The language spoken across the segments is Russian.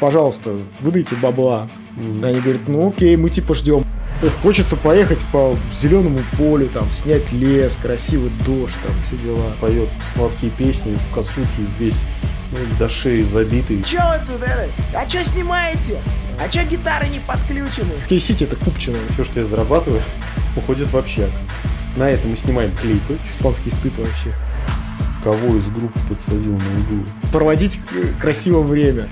пожалуйста, выдайте бабла. Они говорят, ну окей, мы типа ждем. Хочется поехать по зеленому полю, там, снять лес, красивый дождь, там, все дела. Поет сладкие песни в косухе, весь до шеи забитый. Чё вы тут, А чё снимаете? А чё гитары не подключены? Кейсити это Купчино. Все, что я зарабатываю, уходит в общак. На это мы снимаем клипы. Испанский стыд вообще. Кого из группы подсадил на углу? Проводить красиво время.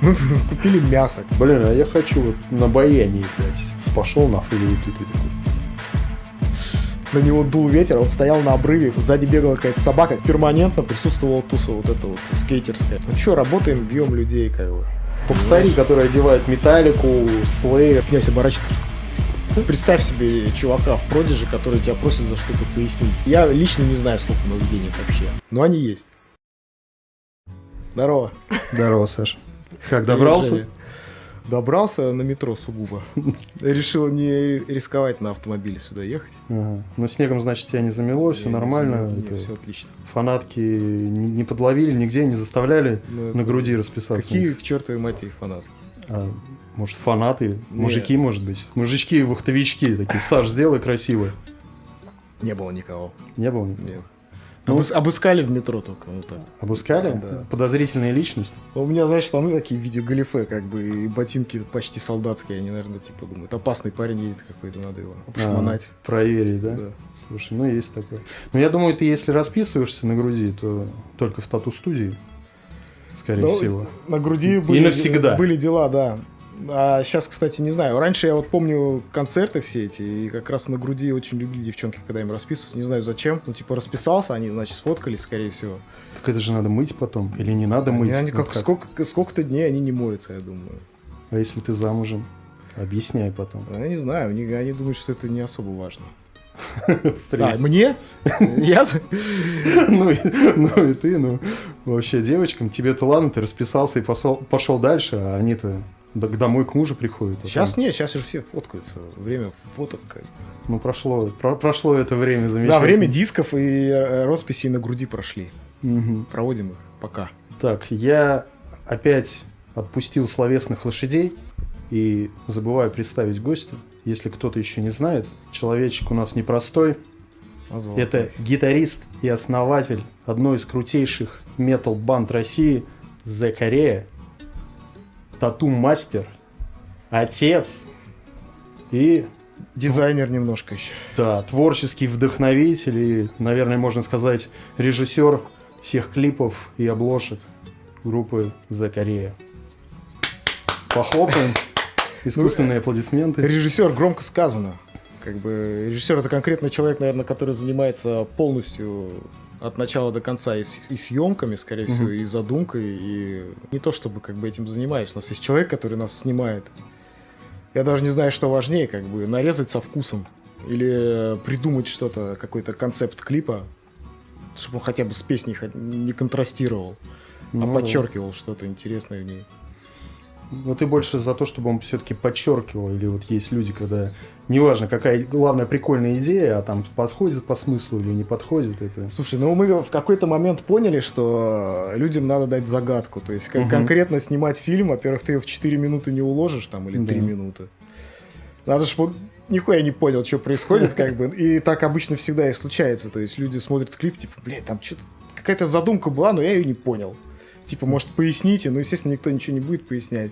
Мы купили мясо. Блин, а я хочу вот на баяне играть. Пошел на флейту, ты такой. На него дул ветер, он стоял на обрыве, сзади бегала какая-то собака, перманентно присутствовала туса вот эта вот скейтерская. Ну что, работаем, бьем людей, как бы. Попсари, которые одевают Металлику, Слэйр. Князь оборачивается. Представь себе чувака в Продиже, который тебя просит за что-то пояснить. Я лично не знаю, сколько у нас денег вообще, но они есть. Здорово. Здорово, Саша. Как, добрался? Добрался на метро сугубо. Решил не рисковать на автомобиле сюда ехать. Ага. Но снегом, значит, тебя не замело, все нормально. Все отлично. Фанатки не подловили, нигде не заставляли на груди расписаться. Какие к чертовой матери фанатки? Может, фанаты? Мужики, может быть? Мужички-вахтовички такие. Саш, сделай красиво. Не было никого. Не было никого? Нет. Ну, обыскали в метро только. Вот так. Обыскали? Да. Подозрительная личность? У меня, знаешь, штаны такие в виде галифе, как бы, и ботинки почти солдатские. Они, наверное, типа думают, опасный парень едет какой-то, надо его обшмонать. Проверить, да? Да. Слушай, ну есть такое. Но я думаю, ты если расписываешься на груди, то только в тату-студии, скорее всего. На груди были дела, да. А сейчас, кстати, не знаю. Раньше я вот помню концерты все эти, и как раз на груди очень любили девчонки, когда им расписываются. Не знаю зачем. Ну, типа, расписался, они, значит, сфоткались, скорее всего. Так это же надо мыть потом? Или не надо мыть? Они сколько-то дней они не моются, я думаю. А если ты замужем? Объясняй потом. Я не знаю, они думают, что это не особо важно. Мне? Я? Ну и ты, вообще девочкам, тебе-то ладно, ты расписался и пошел дальше, а они-то домой к мужу приходят. Сейчас нет, сейчас же все фоткаются. Время фоток. Ну, прошло это время замечательно. Да, время дисков и росписей на груди прошли. Угу. Проводим их пока. Так, я опять отпустил словесных лошадей и забываю представить гостя. Если кто-то еще не знает, человечек у нас непростой. Это гитарист и основатель одной из крутейших метал-банд России The Korea, тату-мастер, отец и... Дизайнер немножко еще. Да, творческий вдохновитель и, наверное, можно сказать, режиссер всех клипов и обложек группы The Korea. Похлопаем. Искусственные аплодисменты. Режиссер, громко сказано. Как бы режиссер — это конкретный человек, наверное, который занимается полностью от начала до конца и съемками, скорее всего, и задумкой, и не то чтобы как бы этим занимаюсь. У нас есть человек, который нас снимает. Я даже не знаю, что важнее, как бы нарезать со вкусом или придумать что-то, какой-то концепт клипа, чтобы он хотя бы с песней не контрастировал, а подчеркивал что-то интересное в ней. Но ты больше за то, чтобы он все-таки подчеркивал, или вот есть люди, когда неважно, какая главная прикольная идея, а там подходит по смыслу или не подходит. Это... Слушай, ну мы в какой-то момент поняли, что людям надо дать загадку. То есть конкретно снимать фильм, во-первых, ты его в 4 минуты не уложишь, там, или 3 минуты. Надо, чтобы нихуя не понял, что происходит, как бы. И так обычно всегда и случается. То есть люди смотрят клип, типа, блядь, там что-то какая-то задумка была, но я ее не понял. Типа, может, поясните, но, естественно, никто ничего не будет пояснять.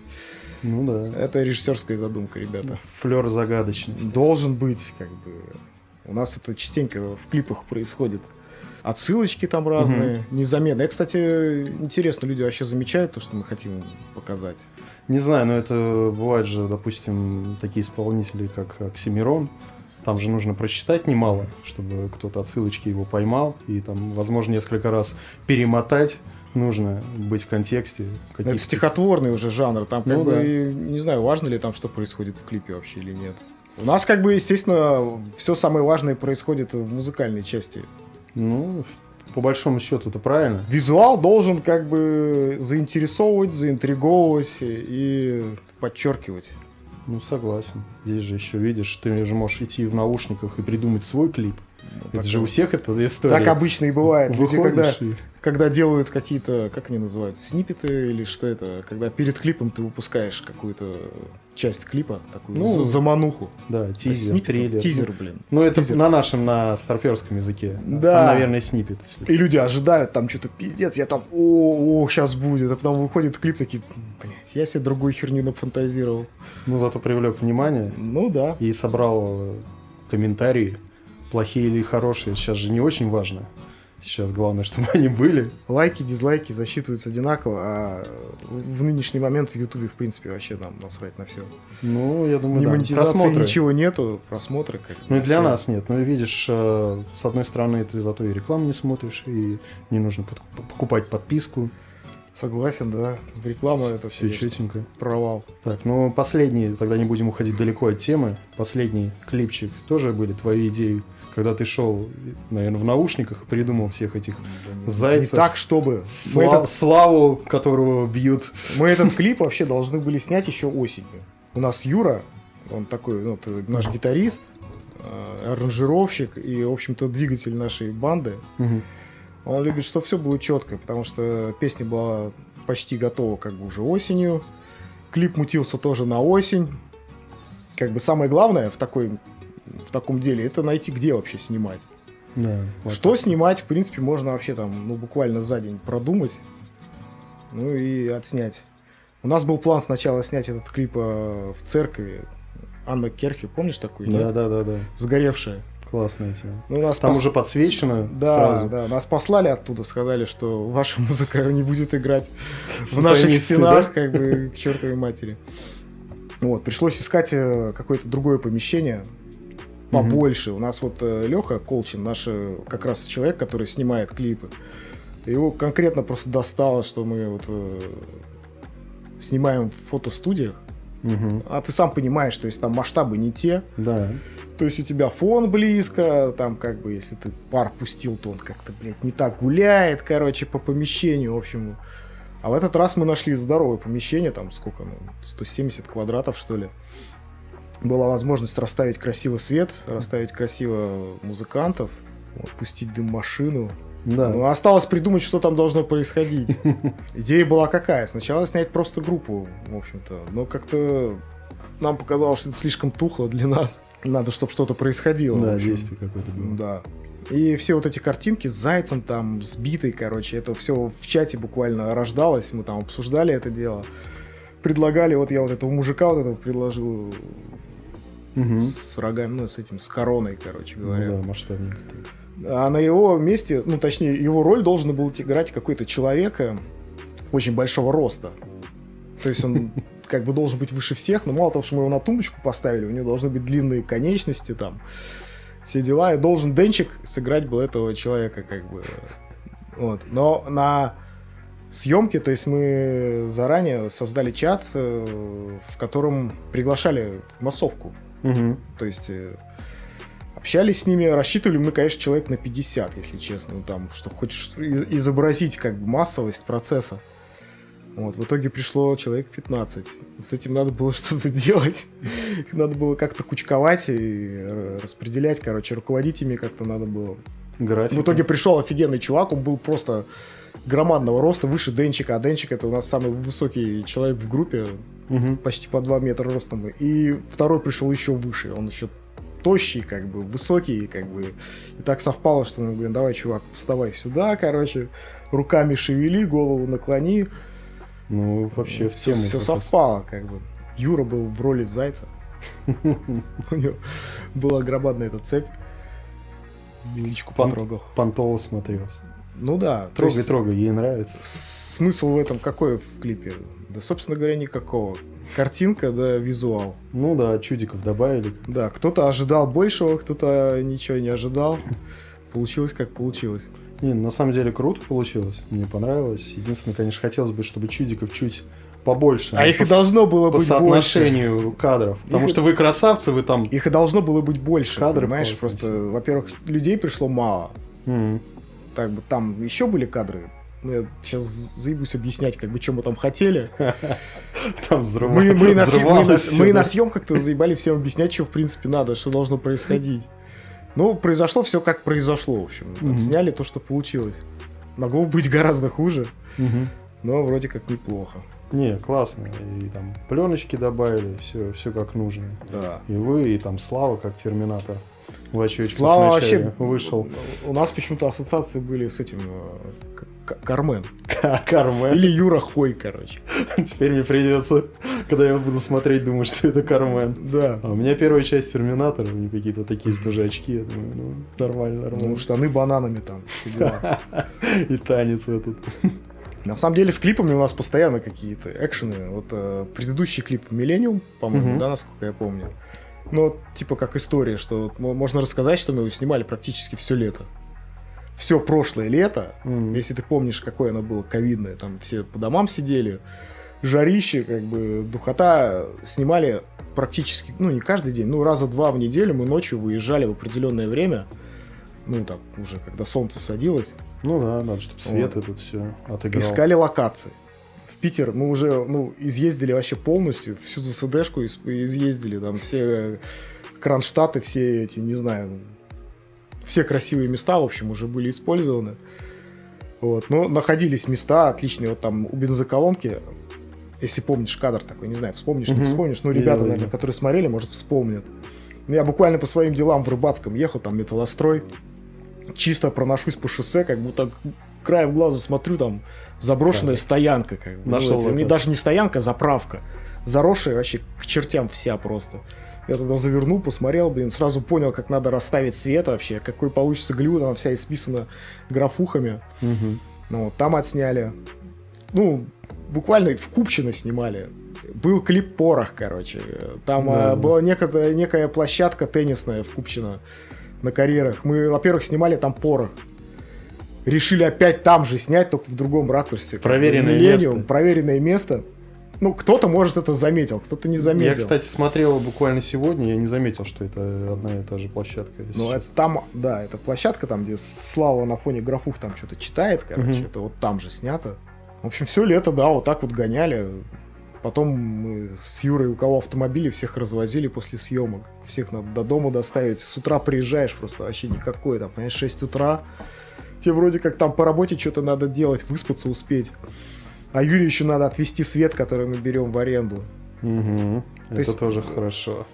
Ну да. Это режиссерская задумка, ребята. Флёр загадочности. Должен быть, как бы. У нас это частенько в клипах происходит. Отсылочки там разные, незаметно. Кстати, интересно, люди вообще замечают то, что мы хотим показать? Не знаю, но это бывает же, допустим, такие исполнители, как Оксимирон. Там же нужно прочитать немало, чтобы кто-то отсылочки его поймал. И там, возможно, несколько раз перемотать. Нужно быть в контексте. Это стихотворный уже жанр. Там как бы, не знаю, важно ли там, что происходит в клипе вообще или нет. У нас, как бы, естественно, все самое важное происходит в музыкальной части. Ну, по большому счету, это правильно. Визуал должен, как бы, заинтересовывать, заинтриговывать и подчеркивать. Ну, согласен. Здесь же еще, видишь, ты же можешь идти в наушниках и придумать свой клип. Это же у всех эта история. Так обычно и бывает. Люди, Выходишь когда делают какие-то, как они называются, сниппеты или что это, когда перед клипом ты выпускаешь какую-то часть клипа, такую замануху. Да, тизер, трейлер. Тизер, блин. Ну, это на нашем, на старперском языке. Да. Там, наверное, сниппет. И люди ожидают, там что-то пиздец, я там, сейчас будет. А потом выходит клип, такие, блядь, я себе другую херню нафантазировал. Ну, зато привлек внимание. Ну, да. И собрал комментарии, плохие или хорошие. Сейчас же не очень важно. Сейчас главное, чтобы они были. Лайки, дизлайки засчитываются одинаково, а в нынешний момент в Ютубе, в принципе, вообще нам насрать на все. Ну, я думаю, Ни да. монетизации, Просмотры. ничего нету, просмотры как. Ну, и для нас нет. Ну, и видишь, с одной стороны, ты зато и рекламу не смотришь, и не нужно покупать подписку. Согласен, да. Реклама это Все все четенько. провал. Так, ну, последний, тогда не будем уходить далеко от темы. Последний клипчик тоже были твои идеи, когда ты шел, наверное, в наушниках и придумал всех этих зайцев. Не так, чтобы. Славу, которого бьют. Мы этот клип вообще должны были снять еще осенью. У нас Юра, он такой, ну, наш гитарист, аранжировщик и, в общем-то, двигатель нашей банды. Угу. Он любит, чтобы все было четко, потому что песня была почти готова как бы уже осенью. Клип мутился тоже на осень. Как бы самое главное в таком деле это найти, где вообще снимать. Да, Что снимать, в принципе, можно вообще там, ну, буквально за день продумать, ну и отснять. У нас был план сначала снять этот клип в церкви. Анна Керхи, помнишь такую? Да. Сгоревшая. Классная тема. Ну, нас там уже подсвечено сразу. Да, нас послали оттуда, сказали, что ваша музыка не будет играть в наших стенах, как бы, к чертовой матери. Вот, пришлось искать какое-то другое помещение, побольше. У нас вот Леха Колчин, наш как раз человек, который снимает клипы, его конкретно просто достало, что мы вот снимаем в фотостудиях, а ты сам понимаешь, то есть там масштабы не те. Да. То есть у тебя фон близко, там как бы, если ты пар пустил, то он как-то, блядь, не так гуляет, короче, по помещению, в общем. А в этот раз мы нашли здоровое помещение, там сколько, 170 квадратов, что ли. Была возможность расставить красиво свет, расставить красиво музыкантов, вот, пустить дым-машину. Да. Ну, осталось придумать, что там должно происходить. Идея была какая? Сначала снять просто группу, в общем-то, но как-то нам показалось, что это слишком тухло для нас. Надо, чтобы что-то происходило. Да, действие какое-то было. Да. И все вот эти картинки с зайцем там, сбитой, короче, это все в чате буквально рождалось, мы там обсуждали это дело. Предлагали, вот я вот этого мужика вот этого предложил с рогами, ну, с этим, с короной, короче говоря. Ну, да, масштабненько. А на его месте, ну, точнее, его роль должен был играть какой-то человек очень большого роста. То есть он как бы должен быть выше всех, но мало того, что мы его на тумбочку поставили, у него должны быть длинные конечности там, все дела, и должен Денчик сыграть был этого человека, как бы. Вот. Но на съемке, то есть мы заранее создали чат, в котором приглашали массовку. То есть общались с ними, рассчитывали мы, конечно, человек на 50, если честно, ну, там, что хочешь изобразить как бы массовость процесса. Вот, в итоге пришло человек 15. С этим надо было что-то делать. Их надо было как-то кучковать и распределять, короче, руководить ими как-то надо было. График. В итоге пришел офигенный чувак, он был просто громадного роста, выше Денчика, а Денчик это у нас самый высокий человек в группе, почти по 2 метра ростом. И второй пришел еще выше, он еще тощий, как бы, высокий, как бы. И так совпало, что мы говорим, давай, чувак, вставай сюда, короче, руками шевели, голову наклони. Ну, вообще в тему. Все совпало, как бы. Юра был в роли зайца. У него была громадная эта цепь. Личку потрогал. Понтово смотрелся. Ну да. Трогай, ей нравится. Смысл в этом какой в клипе? Да, собственно говоря, никакого. Картинка, да, визуал. Ну да, чудиков добавили. Да, кто-то ожидал большего, кто-то ничего не ожидал. Получилось как получилось. Не, на самом деле круто получилось. Мне понравилось. Единственное, конечно, хотелось бы, чтобы чудиков чуть побольше. А их и должно было быть больше. По соотношению кадров. Потому что вы красавцы, вы там... Их и должно было быть больше. Кадры, понимаешь, просто, во-первых, людей пришло мало. Так бы там еще были кадры. Я сейчас заебусь объяснять, как бы, что мы там хотели. Там мы на съемках-то заебали всем объяснять, что в принципе надо, что должно происходить. Ну, произошло все как произошло, в общем. Сняли то, что получилось. Могло быть гораздо хуже, но вроде как неплохо. Не, классно. И там пленочки добавили, все как нужно. Да. И вы, и там Слава, как Терминатор. В очечках Слава вначале вообще вышел. У нас почему-то ассоциации были с этим Кармен. Кармен. Или Юра Хой, короче. Теперь мне придется, когда я буду смотреть, думать, что это Кармен. Да. А у меня первая часть Терминатора, у них какие-то такие тоже очки. Я думаю, ну, нормально. Ну, штаны бананами там. И танец этот. На самом деле с клипами у нас постоянно какие-то экшены. Вот предыдущий клип «Миллениум», по-моему, да, насколько я помню. Ну, типа как история, что можно рассказать, что мы его снимали практически все лето. Все прошлое лето, если ты помнишь, какое оно было ковидное, там все по домам сидели, жарище, как бы, духота, снимали практически, ну, не каждый день, ну, раза 2 в неделю мы ночью выезжали в определенное время, ну, так, уже когда солнце садилось. Ну да, надо, чтобы свет этот все отыграл. Искали локации. В Питер мы уже, ну, изъездили вообще полностью, всю ЗСДшку изъездили, там все Кронштадты, все эти, не знаю, все красивые места, в общем, уже были использованы. Вот. Но находились места отличные, вот там у бензоколонки, если помнишь кадр такой, не знаю, вспомнишь, не вспомнишь, ну, ребята, наверное, которые смотрели, может, вспомнят. Я буквально по своим делам в Рыбацком ехал, там металлострой, чисто проношусь по шоссе, как будто краем глаза смотрю, там заброшенная стоянка. Как бы. Нашел даже не стоянка, а заправка. Заросшая вообще к чертям вся просто. Я туда завернул, посмотрел, блин, сразу понял, как надо расставить свет вообще, какой получится глю, она вся исписана графухами. Ну, вот, там отсняли. Ну, буквально в Купчино снимали. Был клип «Порох», короче. Там была некая площадка теннисная в Купчино на карьерах. Мы, во-первых, снимали там «Порох». Решили опять там же снять, только в другом ракурсе. Проверенное место. Проверенное место. Ну, кто-то, может, это заметил, кто-то не заметил. Я, кстати, смотрел буквально сегодня, я не заметил, что это одна и та же площадка. Ну, это там, да, это площадка, там, где Слава на фоне графух там что-то читает, короче, это вот там же снято. В общем, все лето, да, вот так вот гоняли. Потом мы с Юрой, у кого автомобили, всех развозили после съемок. Всех надо до дома доставить. С утра приезжаешь, просто вообще никакой, там, понимаешь, 6 утра. Тебе вроде как там по работе что-то надо делать, выспаться успеть. А Юре еще надо отвезти свет, который мы берем в аренду. Это тоже хорошо.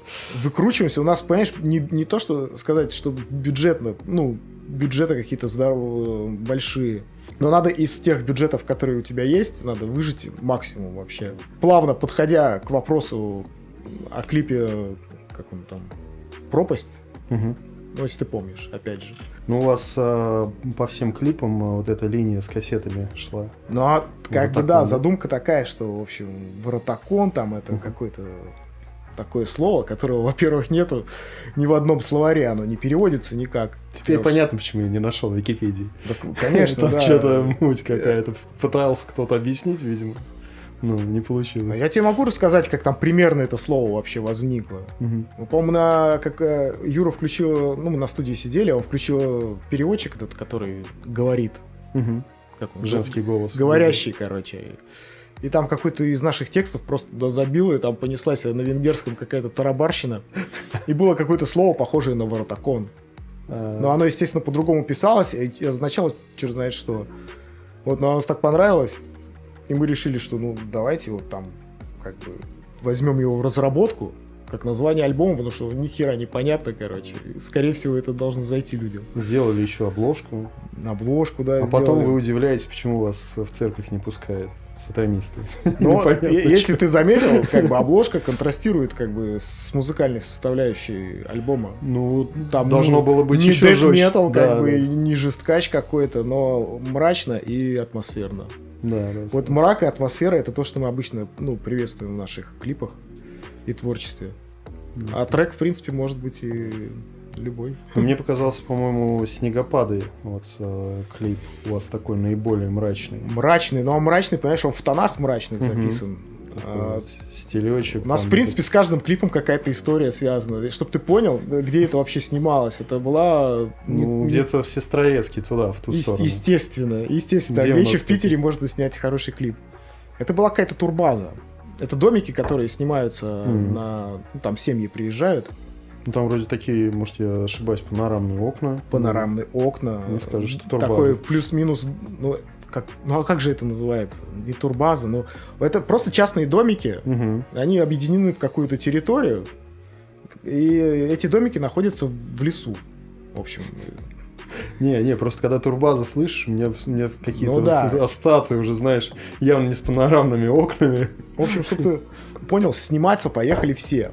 Выкручиваемся. У нас, понимаешь, не то, что сказать, что бюджетно, ну, бюджеты какие-то здоровые, большие. Но надо из тех бюджетов, которые у тебя есть, надо выжать максимум вообще. Плавно подходя к вопросу о клипе, как он там, «Пропасть». Ну, если ты помнишь, опять же. Ну, у вас по всем клипам вот эта линия с кассетами шла. Ну, а как бы, да, задумка такая, что, в общем, воротакон там это какое-то такое слово, которого, во-первых, нету ни в одном словаре, оно не переводится никак. Теперь понятно, почему я не нашел в Википедии. Да, конечно, там да. Что-то муть какая-то. Пытался кто-то объяснить, видимо. Ну, не получилось. Я тебе могу рассказать, как там примерно это слово вообще возникло. По-моему, как Юра включил, ну, мы на студии сидели, он включил переводчик этот, который говорит. Как он? Женский голос. Говорящий, короче. И там какой-то из наших текстов просто туда забил, и там понеслась на венгерском какая-то тарабарщина. И было какое-то слово, похожее на воротакон. Но оно, естественно, по-другому писалось, и означало, черт знает что. Вот, но оно так понравилось. И мы решили, что, ну, давайте вот там, как бы, возьмем его в разработку, как название альбома, потому что ни хера непонятно, короче. Скорее всего, это должно зайти людям. Сделали еще обложку. Обложку, да, А потом вы удивляетесь, почему вас в церковь не пускают сатанисты. Но если ты заметил, как бы обложка контрастирует как бы с музыкальной составляющей альбома. Ну, там должно было быть не еще жестче. Metal, как бы, не жесткач какой-то, но мрачно и атмосферно. Да. Вот мрак и атмосфера — это то, что мы обычно, ну, приветствуем в наших клипах и творчестве. А трек, в принципе, может быть и любой. Мне показался, по-моему, «Снегопады». Вот клип у вас такой наиболее мрачный. Мрачный, но он мрачный, понимаешь, он в тонах мрачных записан. Стилечек. У нас, в принципе, с каждым клипом какая-то история связана. Чтобы ты понял, где это вообще снималось. Это была... где-то в Сестрорецке, туда, в ту сторону. Естественно. Где еще в Питере можно снять хороший клип. Это была какая-то турбаза. Это домики, которые снимаются на... Ну, там семьи приезжают. Ну, там вроде такие, может, я ошибаюсь, панорамные окна. Панорамные окна. Не скажешь, что турбаза. Такой плюс-минус, ну а как же это называется? Не турбаза, но это просто частные домики. Угу. Они объединены в какую-то территорию, и эти домики находятся в лесу. В общем. Не, просто когда турбаза слышишь, у меня какие-то ассоциации уже, знаешь, явно не с панорамными окнами. В общем, чтобы ты понял, сниматься поехали все.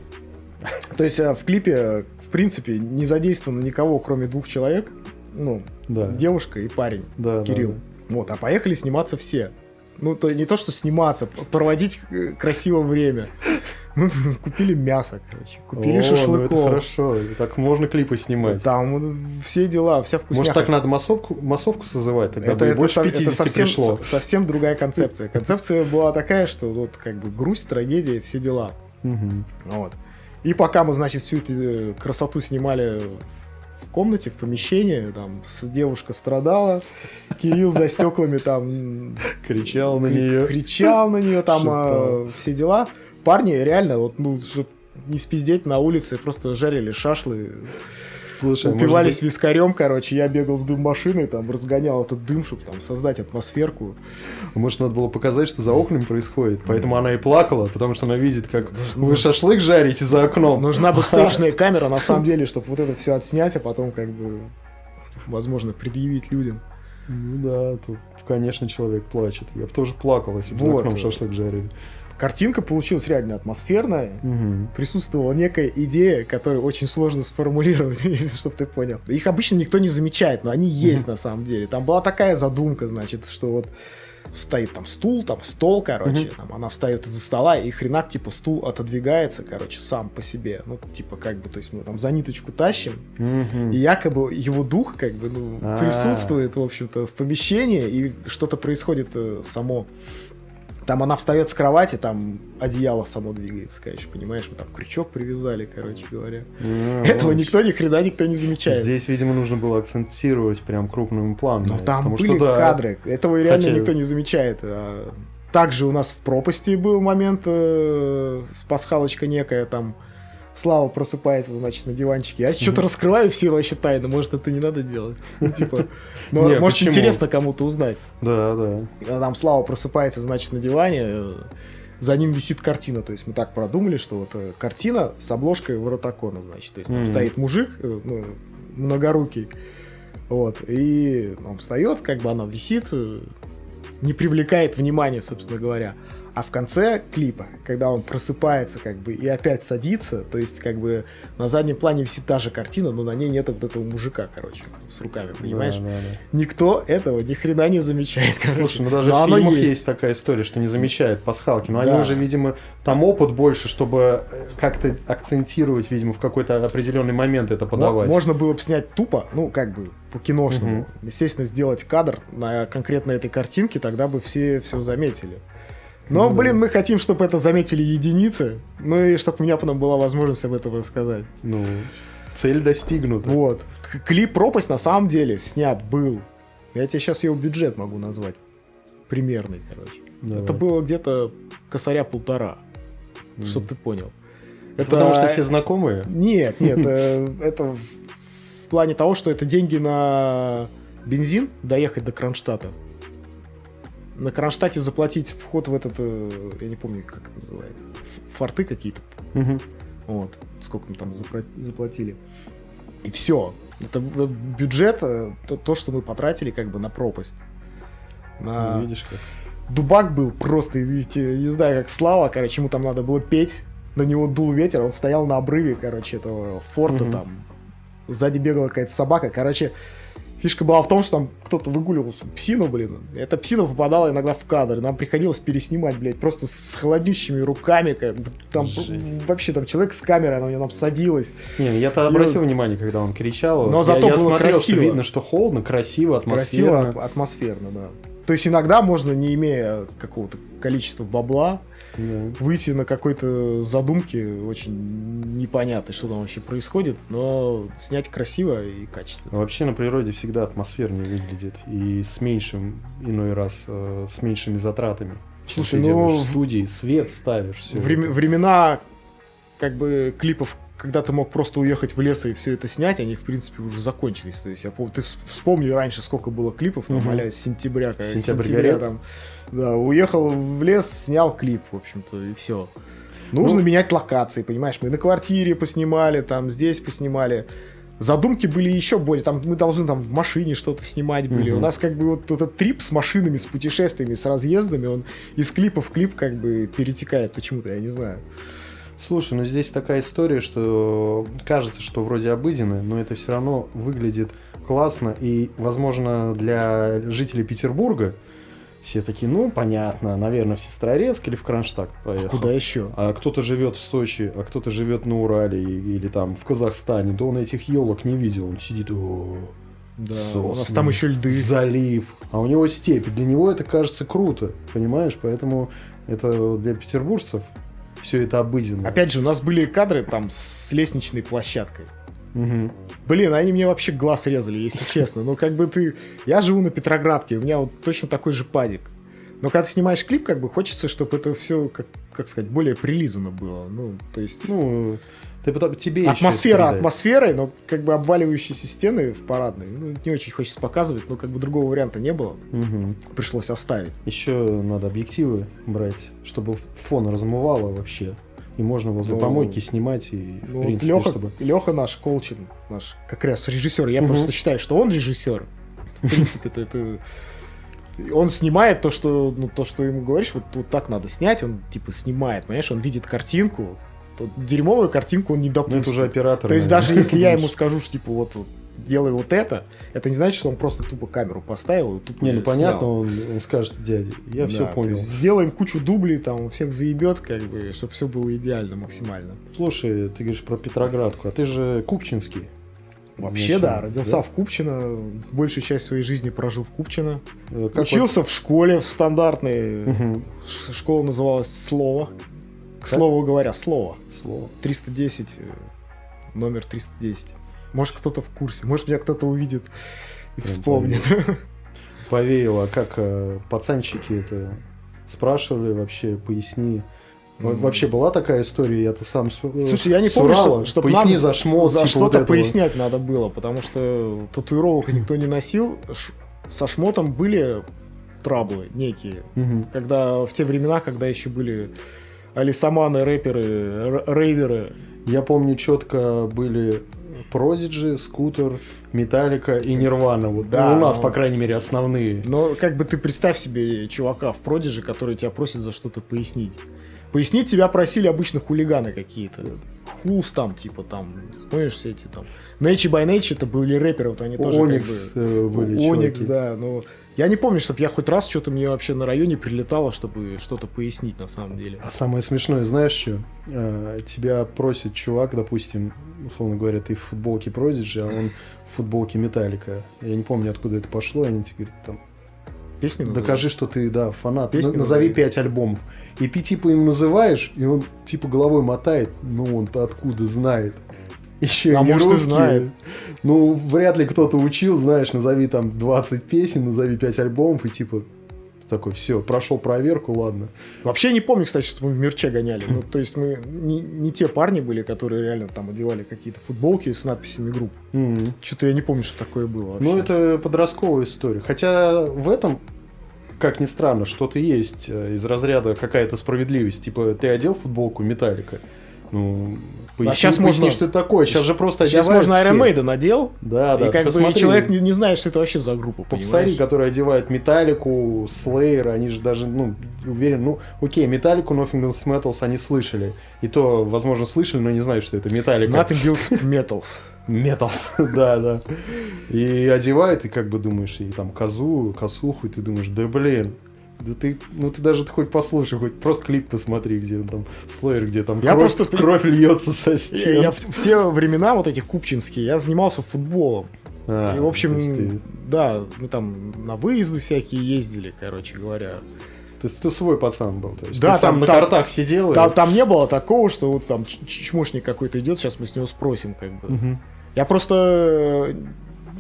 То есть в клипе, в принципе, не задействовано никого, кроме 2 человек. Ну, девушка и парень, Кирилл. Да. Вот, а поехали сниматься все. Ну, то не то, что сниматься, проводить красивое время. Мы купили мясо, короче, купили шашлыков. Ну это хорошо, так можно клипы снимать. Там все дела, вся вкусняха. Может, так надо массовку созывать, тогда бы больше 50 пришло. Совсем другая концепция. Концепция была такая, что вот как бы грусть, трагедия, все дела. Вот. И пока мы, значит, всю эту красоту снимали в комнате, в помещении, там девушка страдала, Кирилл за стеклами там кричал на нее, там все дела. Парни реально, вот, ну, чтобы не спиздеть, на улице просто жарили шашлы. Слушай, упивались вискарем, короче, я бегал с дым-машиной, там, разгонял этот дым, чтобы там создать атмосферку. Может, надо было показать, что за окнами происходит, поэтому она и плакала, потому что она видит, как вы шашлык жарите за окном. Нужна бэкстейджная камера, на самом деле, чтобы вот это все отснять, а потом, как бы, возможно, предъявить людям. Ну да, тут, конечно, человек плачет. Я бы тоже плакал, если бы за окном шашлык жарили. Картинка получилась реально атмосферная. Присутствовала некая идея, которую очень сложно сформулировать, чтобы ты понял. Их обычно никто не замечает, но они есть на самом деле. Там была такая задумка, значит, что вот стоит там стул, там стол, короче, там она встает из-за стола, и хренак, типа, стул отодвигается, короче, сам по себе. Ну, типа, как бы, то есть мы там за ниточку тащим, и якобы его дух, как бы, ну, присутствует, в общем-то, в помещении, и что-то происходит само. Там она встает с кровати, там одеяло само двигается, конечно, понимаешь, мы там крючок привязали, короче говоря. Этого никто ни хрена не замечает. Здесь, видимо, нужно было акцентировать прям крупным планом. Но там были кадры, этого реально никто не замечает. Также у нас в пропасти был момент, пасхалочка некая, там Слава просыпается, значит, на диванчике. Я что-то раскрываю все вообще тайны, может, это не надо делать. Ну, типа, может, интересно кому-то узнать. Да. Там Слава просыпается, значит, на диване, за ним висит картина. То есть мы так продумали, что вот картина с обложкой Воротакона, значит. То есть там стоит мужик, ну, многорукий, вот, и он встает, как бы она висит, не привлекает внимания, собственно говоря. А в конце клипа, когда он просыпается, как бы, и опять садится, то есть, как бы, на заднем плане висит та же картина, но на ней нет вот этого мужика, короче, с руками, понимаешь? Да. Никто этого ни хрена не замечает, короче. Слушай, ну даже в фильмах есть такая история, что не замечают пасхалки, но они уже, видимо, там опыт больше, чтобы как-то акцентировать, видимо, в какой-то определенный момент это подавать. Можно было бы снять тупо, ну, как бы, по-киношному. Естественно, сделать кадр на конкретно этой картинке, тогда бы все заметили. Но, блин, мы хотим, чтобы это заметили единицы, ну и чтобы у меня потом была возможность об этом рассказать. Ну, цель достигнута. Вот. Клип «Пропасть» на самом деле снят был. Я тебе сейчас его бюджет могу назвать. Примерный, короче. Давай. Это было где-то косаря 1,5. Чтоб ты понял. Это потому что все знакомые? Нет, это в плане того, что это деньги на бензин, доехать до Кронштадта. На Кронштадте заплатить вход в этот, я не помню, как это называется, форты какие-то. Вот, сколько мы там заплатили. И все. Это бюджет, то, что мы потратили как бы на пропасть. Видишь как. Дубак был просто, видите, не знаю, как Слава, короче, ему там надо было петь. На него дул ветер, он стоял на обрыве, короче, этого форта там. Сзади бегала какая-то собака, короче. Фишка была в том, что там кто-то выгуливал псину, блин. Эта псина попадала иногда в кадр. Нам приходилось переснимать, блядь, просто с холоднющими руками. Там вообще там человек с камерой, она у него там садилась. Не, я-то обратил внимание, когда он кричал. Но зато было смотрел, красиво. Что видно, что холодно, красиво, атмосферно. Красиво, атмосферно, да. То есть иногда можно, не имея какого-то количества бабла, выйти на какой-то задумке очень непонятной, что там вообще происходит, но снять красиво и качественно. Вообще на природе всегда атмосфернее выглядит, и с меньшим, иной раз, с меньшими затратами. Слушай, ну в студии свет ставишь. Времена как бы клипов когда ты мог просто уехать в лес и все это снять, они, в принципе, уже закончились. То есть, я помню, ты вспомни раньше, сколько было клипов, там, с сентября, Сентября там, да, уехал в лес, снял клип, в общем-то, и все. Нужно менять локации, понимаешь? Мы на квартире поснимали, там, здесь поснимали. Задумки были еще более, там, мы должны там в машине что-то снимать были. У нас как бы вот этот трип с машинами, с путешествиями, с разъездами, он из клипа в клип как бы перетекает почему-то, я не знаю. Слушай, ну здесь такая история, что кажется, что вроде обыденно, но это все равно выглядит классно. И, возможно, для жителей Петербурга все такие, ну, понятно, наверное, в Сестрорецк или в Кронштадт поехал. А куда еще? А кто-то живет в Сочи, а кто-то живет на Урале или там в Казахстане. Да он этих елок не видел, он сидит, да, сосны, у нас там еще льды. Залив. А у него степь. Для него это кажется круто, понимаешь? Поэтому это для петербуржцев все это обыденно. Опять же, у нас были кадры там с лестничной площадкой. Угу. Блин, они мне вообще глаз резали, если честно. Ну, как бы ты... Я живу на Петроградке, у меня вот точно такой же падик. Но когда ты снимаешь клип, как бы хочется, чтобы это все, как сказать, более прилизано было. Ну, то есть... Ну, ты потом, тебе атмосфера атмосферой, но как бы обваливающиеся стены в парадной. Ну, не очень хочется показывать, но как бы другого варианта не было. Угу. Пришлось оставить. Еще надо объективы брать, чтобы фон размывало вообще. И можно возле помойки снимать. И, в принципе, Леха, чтобы... Леха наш Колчин, наш как раз режиссер. Я просто считаю, что он режиссер. В принципе, это... Он снимает то, что ему говоришь, вот так надо снять, он типа снимает, понимаешь, он видит картинку, дерьмовую картинку он не допустит. Ну, это уже оператор. То есть даже если я ему скажу, что типа вот делай вот это не значит, что он просто тупо камеру поставил и тупо не, ну снял. понятно, он скажет, дядя, я все понял. Сделаем кучу дублей, там всех заебет, как бы, чтобы все было идеально максимально. Слушай, ты говоришь про Петроградку, а ты же купчинский. Вообще, да, родился в Купчино, большую часть своей жизни прожил в Купчино. Учился в школе, в стандартной. Школа называлась «Слово». К слову говоря, «Слово». 310, номер 310. Может, кто-то в курсе, может, меня кто-то увидит и вспомнит. Повеяло, как пацанчики это спрашивали вообще, поясни. Вообще была такая история, я-то сам Слушай, я не помню, что поясни нам за шмот, за типа что-то вот пояснять надо было, потому что татуировок никто не носил. Со шмотом были траблы некие. Когда в те времена, когда еще были алисаманы, рэперы, рейверы. Я помню, четко были Prodigy, Скутер, Металлика и Нирвана. Вот да, у нас, по крайней мере, основные. Но как бы ты представь себе чувака в Prodigy, который тебя просит за что-то пояснить. Пояснить тебя просили обычно хулиганы какие-то. Хулс там, типа там, помнишь, все эти там. Nature by Nature это были рэперы, вот они тоже Onyx как бы... были Onyx, чуваки. да, но... Я не помню, чтобы я хоть раз что-то мне вообще на районе прилетало, чтобы что-то пояснить на самом деле. А самое смешное, знаешь что? Тебя просит чувак, допустим, условно говоря, ты в футболке Prodigy, а он в футболке Металлика. Я не помню, откуда это пошло, и они тебе говорят, там, песни докажи, что ты, да, фанат, песни назови 5 альбомов. И ты типа им называешь, и он типа головой мотает, ну он-то откуда знает. Еще и не может, русские. и знает. Ну, вряд ли кто-то учил, знаешь, назови там 20 песен, назови 5 альбомов, и типа такой, все, прошел проверку, ладно. Вообще не помню, кстати, что мы в мерче гоняли. Ну, то есть мы не те парни были, которые реально там одевали какие-то футболки с надписями групп. Что-то я не помню, что такое было вообще. Ну, это подростковая история. Хотя в этом, как ни странно, что-то есть из разряда какая-то справедливость. Типа, ты одел футболку Металлика, ну... Сейчас можно, что это такое. Сейчас же просто сейчас одевают можно Iron все. Maiden надел, да, да, и как бы человек не знает, что это вообще за группа. Попсари, которые одевают Металлику, Slayer, они же даже, ну, уверен, ну, окей, Металлику, Nothing Else Metals они слышали. И то, возможно, слышали, но не знают, что это Металлика. Nothing Else Metals. Metals, да, да. И одевают, и как бы думаешь, и там косуху, и ты думаешь, да блин. Да ты, ну ты даже хоть послушай, хоть просто клип посмотри, где там Slayer, где там кровь льется со стен. Я в те времена, вот эти купчинские, я занимался футболом. И, в общем, да, мы там на выезды всякие ездили, короче говоря. То есть ты свой пацан был, то есть да, ты сам на картах сидел? Там не было такого, что вот там чмошник какой-то идет, сейчас мы с него спросим, как бы. Я просто...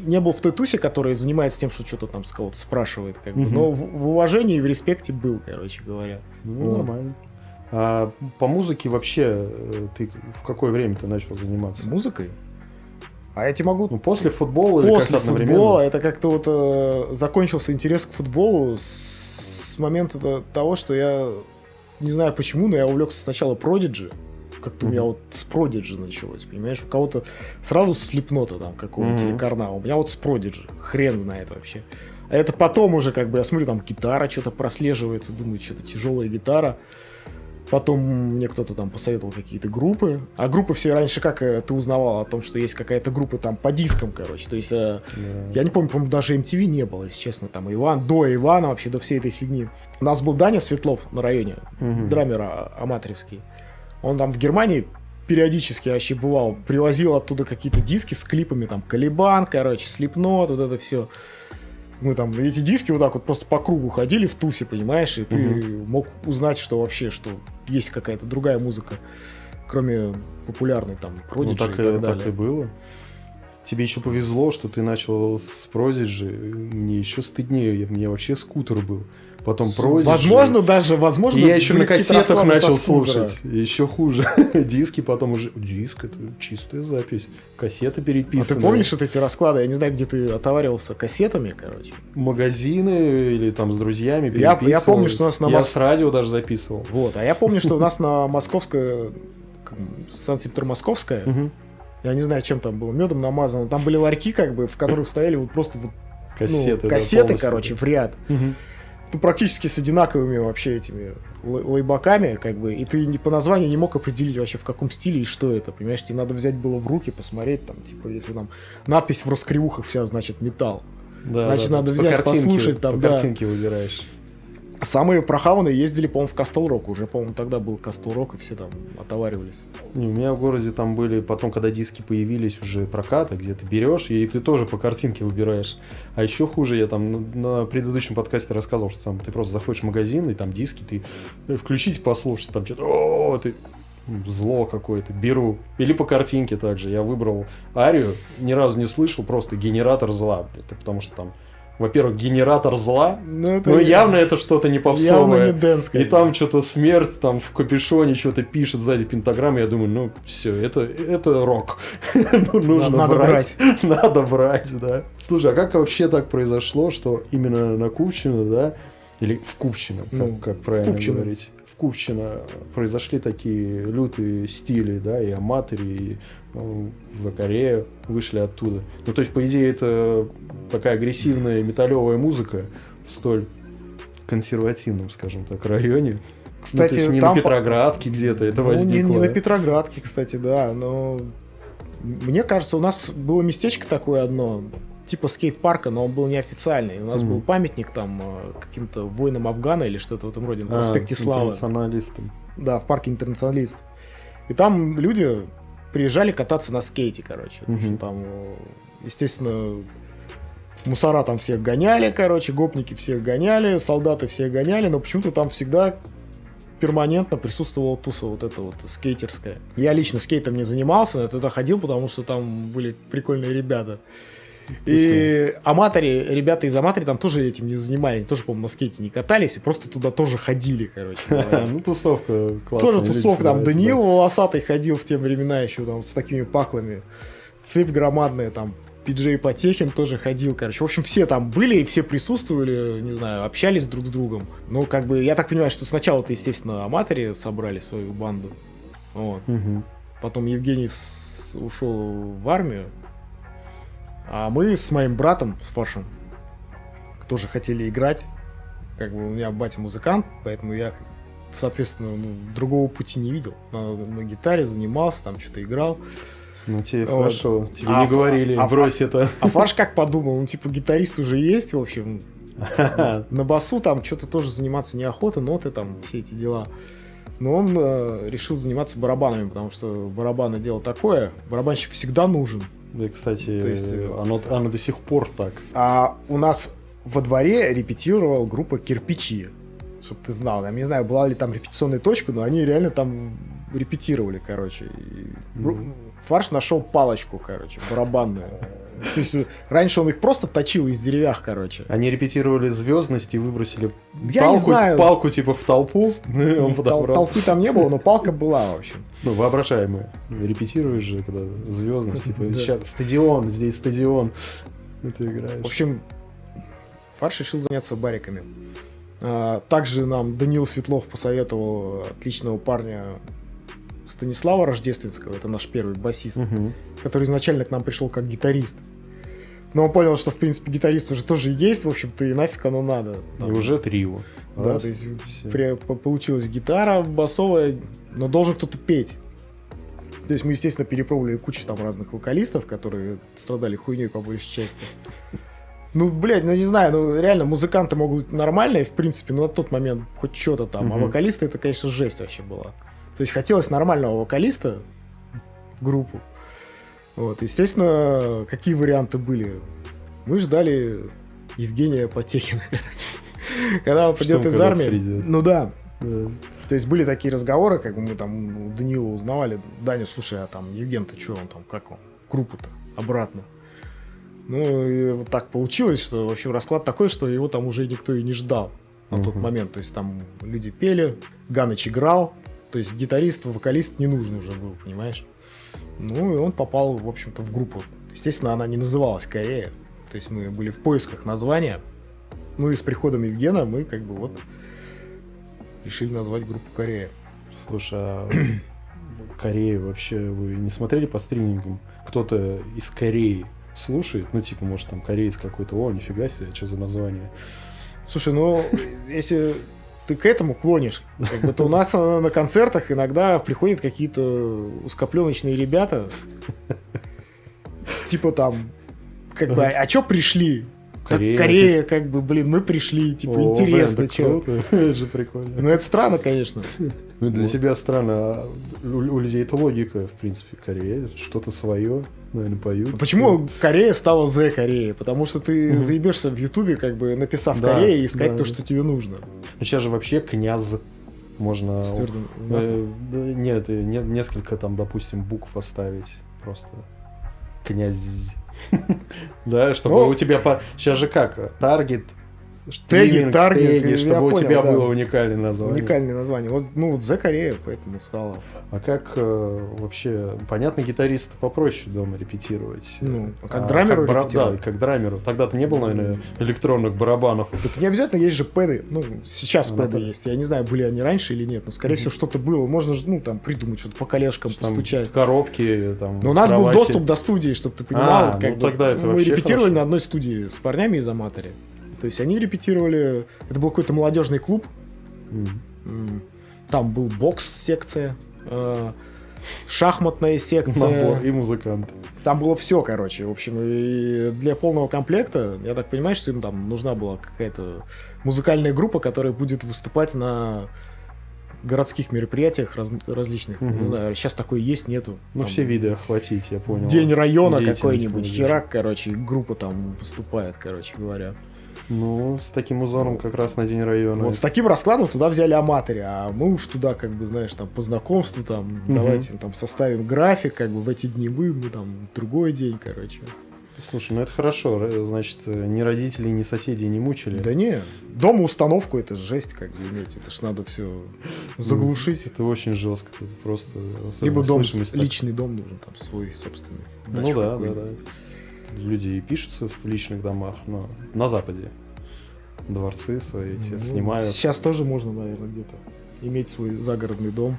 не был в той тусе, который занимается тем, что что-то там с кого-то спрашивает, как бы. Но в уважении и в респекте был, короче говоря. Ну, нормально. А по музыке вообще ты в какое время ты начал заниматься? Музыкой? А я тебе могу... Ну, после футбола или После как-то одновременно? футбола это как-то вот закончился интерес к футболу с момента того, что я не знаю почему, но я увлекся сначала Prodigy. Как-то у меня вот с Prodigy началось, понимаешь? У кого-то сразу с Слипнота там какого-нибудь или Карна. У меня вот с Prodigy. Хрен знает вообще. А это потом уже как бы я смотрю, там гитара что-то прослеживается, думаю, что-то тяжелая гитара. Потом мне кто-то там посоветовал какие-то группы. А группы все раньше как ты узнавал о том, что есть какая-то группа там по дискам, короче. То есть я не помню, по-моему, даже MTV не было, если честно. Там до Ивана, вообще до всей этой фигни. У нас был Даня Светлов на районе, драмер аматоревский. Он там в Германии периодически вообще бывал, привозил оттуда какие-то диски с клипами, там, Калибан, короче, Слипнот, вот это все. Мы там эти диски вот так вот просто по кругу ходили в тусе, понимаешь, и ты мог узнать, что вообще, что есть какая-то другая музыка, кроме популярной там Prodigy и так далее. Так и было. Тебе еще повезло, что ты начал с Prodigy, мне еще стыднее, мне вообще скутер был. Потом Prodigy. Возможно, я еще на кассетах начал слушать. Еще хуже. Диски потом уже... Диск — это чистая запись. Кассеты переписаны. А ты помнишь вот эти расклады? Я не знаю, где ты отоваривался кассетами, короче. Магазины или там с друзьями переписывал. Я помню, что у нас на... Я с радио даже записывал. Вот. А я помню, что у нас на Московской... Санкт-Петербург Московская. Я не знаю, чем там было. Медом намазано. Там были ларьки, как бы, в которых стояли вот просто вот... Кассеты, короче, в ряд. Ну, практически с одинаковыми вообще этими лейбаками, как бы, и ты по названию не мог определить вообще, в каком стиле и что это, понимаешь, тебе надо взять было в руки, посмотреть, там, типа, если там надпись в раскривухах вся, значит, металл. Да, значит, надо взять, послушать там, по картинке выбираешь. Самые прохаванные ездили, по-моему, в Castle Rock. Уже, по-моему, тогда был Castle Rock, и все там отоваривались. У меня в городе там были, потом, когда диски появились, уже прокаты, где ты берешь, и ты тоже по картинке выбираешь. А еще хуже, я там на предыдущем подкасте рассказывал, что там ты просто заходишь в магазин, и там диски, ты включить, послушать, там что-то, ты зло какое-то, беру. Или по картинке также. Я выбрал Арию, ни разу не слышал, просто генератор зла, потому что там, во-первых, генератор зла, но явно это что-то не попсовое. Явно не дэнское. И там что-то смерть, там в капюшоне что-то пишет сзади пентаграммы. Я думаю, ну все, это рок. Нужно брать. Надо брать, да. Слушай, а как вообще так произошло, что именно на Купчино, да, или в Купчино, как правильно говорить, в Купчино произошли такие лютые стили, да, и аматоры, и в Корею вышли оттуда. Ну, то есть, по идее, это такая агрессивная металлевая музыка в столь консервативном, скажем так, районе. Кстати, то есть не на Петроградке где-то это возникло. Не на Петроградке, кстати, да, но мне кажется, у нас было местечко такое одно, типа скейт-парка, но он был неофициальный. У нас был памятник там каким-то воинам Афгана или что-то в этом роде, на проспекте Славы. Интернационалистам. Да, в парке Интернационалистов. И там люди приезжали кататься на скейте, короче. Там, естественно, мусора там всех гоняли, короче, гопники всех гоняли, солдаты всех гоняли, но почему-то там всегда перманентно присутствовала туса вот эта вот скейтерская. Я лично скейтом не занимался, но туда ходил, потому что там были прикольные ребята. И ребята из аматори там тоже этим не занимались, тоже, по-моему, на скейте не катались, и просто туда тоже ходили, короче. Ну, тусовка классная. Тоже тусовка, там Даниил волосатый ходил в те времена еще там с такими паклами, цепь громадная, там Пиджей Потехин тоже ходил, короче. В общем, все там были и все присутствовали, не знаю, общались друг с другом. Ну, как бы, я так понимаю, что сначала-то, естественно, аматори собрали свою банду. Вот. Потом Евгений ушел в армию. А мы с моим братом, с Фаршем, тоже хотели играть. Как бы у меня батя музыкант, поэтому я, соответственно, другого пути не видел. На гитаре занимался, там что-то играл. Ну, тебе хорошо. Тебе не говорили, брось это. А Фарш как подумал, ну, типа, гитарист уже есть, в общем. На басу там что-то тоже заниматься неохота, ноты там, все эти дела. Но он решил заниматься барабанами, потому что барабаны дело такое, барабанщик всегда нужен. Да, кстати, есть, оно до сих пор так. А у нас во дворе репетировала группа «Кирпичи», чтоб ты знал. Я не знаю, была ли там репетиционная точка, но они реально там репетировали, короче. И Фарш нашел палочку, короче, барабанную. То есть раньше он их просто точил из деревьях, короче. Они репетировали звездность и выбросили Я не знаю. палку типа в толпу. Он подобрал. Толпы там не было, но палка была, в общем. Ну, воображаемые. Репетируешь же, когда звездность, типа, Да. сейчас стадион, здесь стадион. И ты играешь. В общем, Фарш решил заняться бариками. Также нам Даниил Светлов посоветовал отличного парня Станислава Рождественского, это наш первый басист, который изначально к нам пришел как гитарист. Но он понял, что, в принципе, гитарист уже тоже есть, в общем-то, и нафиг оно надо. И уже трио. Да, то есть получилась гитара басовая, но должен кто-то петь. То есть мы, естественно, перепробовали кучу там разных вокалистов, которые страдали хуйней по большей части. Ну, блядь, ну не знаю, ну реально музыканты могут быть нормальные, в принципе, но на тот момент хоть что-то там, а вокалисты это, конечно, жесть вообще была. То есть хотелось нормального вокалиста в группу. Вот, естественно, какие варианты были? Мы ждали Евгения Потехина, короче. Когда он придет из армии. Ну да. То есть были такие разговоры, как бы мы там у Данила узнавали: Даня, слушай, а там Евген-то что, он там, как он, в группу-то, обратно. Ну, и вот так получилось, что, в общем, расклад такой, что его там уже никто и не ждал на тот момент. То есть там люди пели, Ганыч играл, то есть гитарист, вокалист не нужен уже был, понимаешь? Ну, и он попал, в общем-то, в группу. Естественно, она не называлась «Корея». То есть мы были в поисках названия. Ну, и с приходом Евгена мы как бы вот решили назвать группу «Корея». Слушай, а Корею вообще вы не смотрели по стримингам? Кто-то из Кореи слушает? Ну, типа, может, там кореец какой-то, о, нифига себе, что за название? Слушай, ну, если ты к этому клонишь, как бы, то у нас на концертах иногда приходят какие-то узкопленочные ребята, типа там, как бы, а чё пришли? Корея, как бы, блин, мы пришли, типа, интересно, чё. Это же прикольно. Ну, это странно, конечно. Ну, для тебя странно, а у людей это логика, в принципе, Корея, что-то свое, наверное, поют. Почему Корея стала The Корея? Потому что ты заебешься в Ютубе, как бы, написав Корея, и искать то, что тебе нужно. Ну, сейчас же вообще князь можно... С твердым знаком. Нет, несколько там, допустим, букв оставить просто. Князь. Да, чтобы у тебя... Сейчас же как? Таргет, Теги, таргет, чтобы у тебя было уникальное название. Уникальное название. Вот, ну, вот The Корея, поэтому стало. А как вообще, понятно, гитаристу попроще дома репетировать. Ну, как драмеру репетировать? Да, как драмеру. Тогда-то не было, наверное, электронных барабанов. Так не обязательно, есть же пэды. Ну, сейчас пэды есть. Я не знаю, были они раньше или нет, но, скорее всего, что-то было. Можно же, ну, там, придумать, что-то по колешкам постучать. Коробки, там, но у нас был доступ до студии, чтобы ты понимал. Ну, тогда это мы вообще репетировали хорошо. на одной студии с парнями из Аматори. То есть они репетировали... Это был какой-то молодежный клуб. Там был бокс-секция, шахматная секция. И музыканты. Там было все, короче. В общем, и для полного комплекта, я так понимаю, что им там нужна была какая-то музыкальная группа, которая будет выступать на городских мероприятиях различных. Не знаю, сейчас такое есть, нету. Ну, там, все виды охватить, я понял. День района какой-нибудь, херак, короче, группа там выступает, короче говоря. Ну, с таким узором как раз на день района. Вот с таким раскладом туда взяли Аматори, а мы уж туда, как бы, знаешь, там, по знакомству, там, давайте там составим график, как бы, в эти дни мы там, другой день, короче. Слушай, ну это хорошо, значит, ни родители, ни соседи не мучили. Да не, дома установку, это жесть, как бы, иметь, это ж надо все заглушить. Это очень жестко, это просто... Либо дом, личный дом нужен, там, свой собственный. Ну да. Люди и пишутся в личных домах, но на Западе дворцы свои эти снимают. Сейчас тоже можно, наверное, где-то иметь свой загородный дом.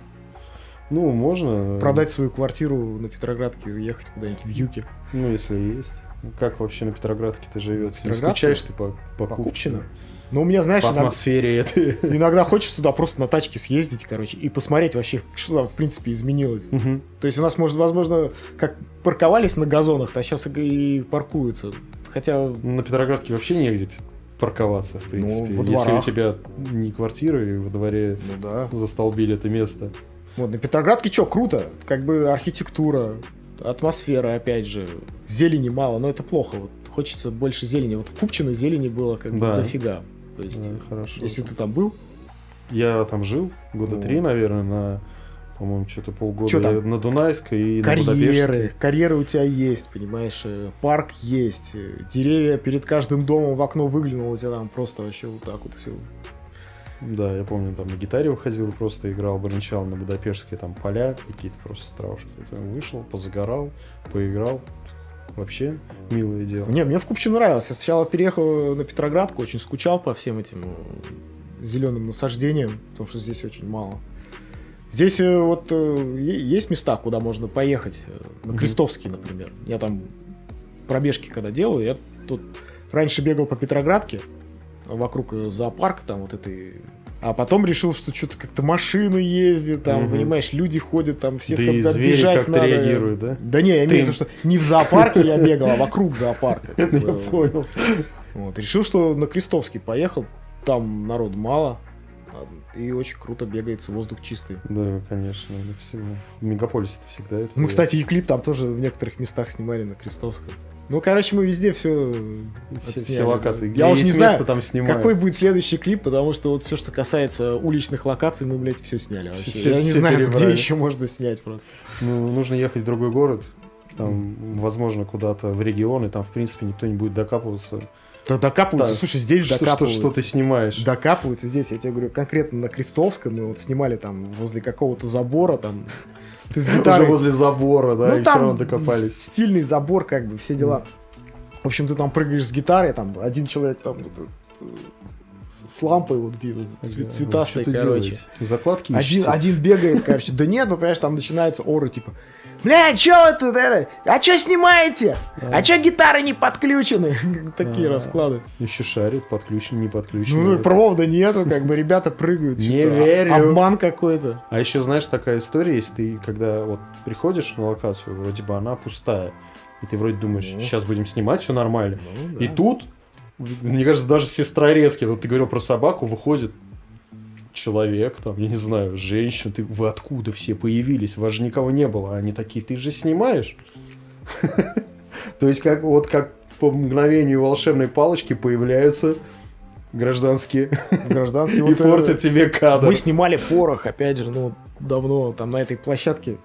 Ну, можно. Продать свою квартиру на Петроградке и уехать куда-нибудь в Юке. Ну, если есть. Как вообще на Петроградке-то живется? Не скучаешь ты по Купчино? Ну, у меня, знаешь, по атмосфере этой. Иногда хочется туда просто на тачке съездить, короче, и посмотреть вообще, что там, в принципе, изменилось. То есть у нас, может, возможно, как парковались на газонах, а сейчас и паркуются. Хотя... На Петроградке вообще негде парковаться, в принципе. Ну, если у тебя не квартира, и во дворе застолбили это место. Вот, на Петроградке что, круто. Как бы архитектура, атмосфера, опять же. Зелени мало, но это плохо. Вот хочется больше зелени. Вот в Купчино зелени было как бы дофига. То есть, хорошо. Если ты там был? Я там жил года 3, наверное, на По-моему, что-то полгода Чё там? на Дунайской и на Будапештской. Карьеры у тебя есть, понимаешь, парк есть, деревья перед каждым домом в окно выглянул, у тебя там просто вообще вот так вот все. Да, я помню, там на гитаре выходил, просто играл, бренчал на Будапештские там поля, какие-то просто травушки. Вышел, позагорал, поиграл. Вообще милое дело. Мне в Купчино нравилось. Я сначала переехал на Петроградку, очень скучал по всем этим зеленым насаждениям, потому что здесь очень мало. Здесь вот есть места, куда можно поехать. На Крестовский, например. Я там пробежки когда делаю, я тут раньше бегал по Петроградке, вокруг зоопарка там вот этой... А потом решил, что что-то как-то машины ездят, там, понимаешь, люди ходят, там, всех да и звери как-то надо. реагируют, да? Да не, я имею в виду, что не в зоопарке я бегал, а вокруг зоопарка. Я понял. Вот. Решил, что на Крестовский поехал, там народу мало, и очень круто бегается, воздух чистый. Да, конечно. В мегаполисе-то всегда это. Мы, кстати, и клип там тоже в некоторых местах снимали на Крестовском. Ну, короче, мы везде все локации. Я уже не знаю, там какой будет следующий клип, потому что вот все, что касается уличных локаций, мы, блядь, все сняли вообще. Я не знаю, перебрали. где еще можно снять просто. Ну, нужно ехать в другой город, там, возможно, куда-то в регион, и там, в принципе, никто не будет докапываться. Да докапываются, Да. слушай, здесь докапываются. Что ты снимаешь? Докапываются здесь, я тебе говорю, конкретно на Крестовском мы вот снимали там возле какого-то забора, там, ты с гитарой... Уже возле забора, да, Ну, и все там равно докопались. стильный забор, как бы, все дела. В общем, ты там прыгаешь с гитарой, там, один человек там с лампой вот где-то, цветастой, Что короче. делаете? Закладки ищете? Один бегает, короче. Да нет, ну, понимаешь, там начинаются оры, типа, бля, чё вы тут, это? А чё снимаете? А чё гитары не подключены? Такие расклады. Еще шарит, подключен, не подключен. Ну, провода нету, как бы, ребята прыгают. Не что-то. верю. Обман какой-то. А еще, знаешь, такая история, если ты, когда вот приходишь на локацию, вроде бы она пустая, и ты вроде думаешь, сейчас будем снимать, все нормально. Ну, да. И тут, мне кажется, даже сестрорезки, вот ты говорил про собаку, выходит человек, там, я не знаю, женщина, вы откуда все появились? Вас же никого не было. А они такие, ты же снимаешь? То есть, как по мгновению волшебной палочки появляются гражданские Гражданские и портят тебе кадр. Мы снимали порох, опять же, ну, давно, там, на этой площадке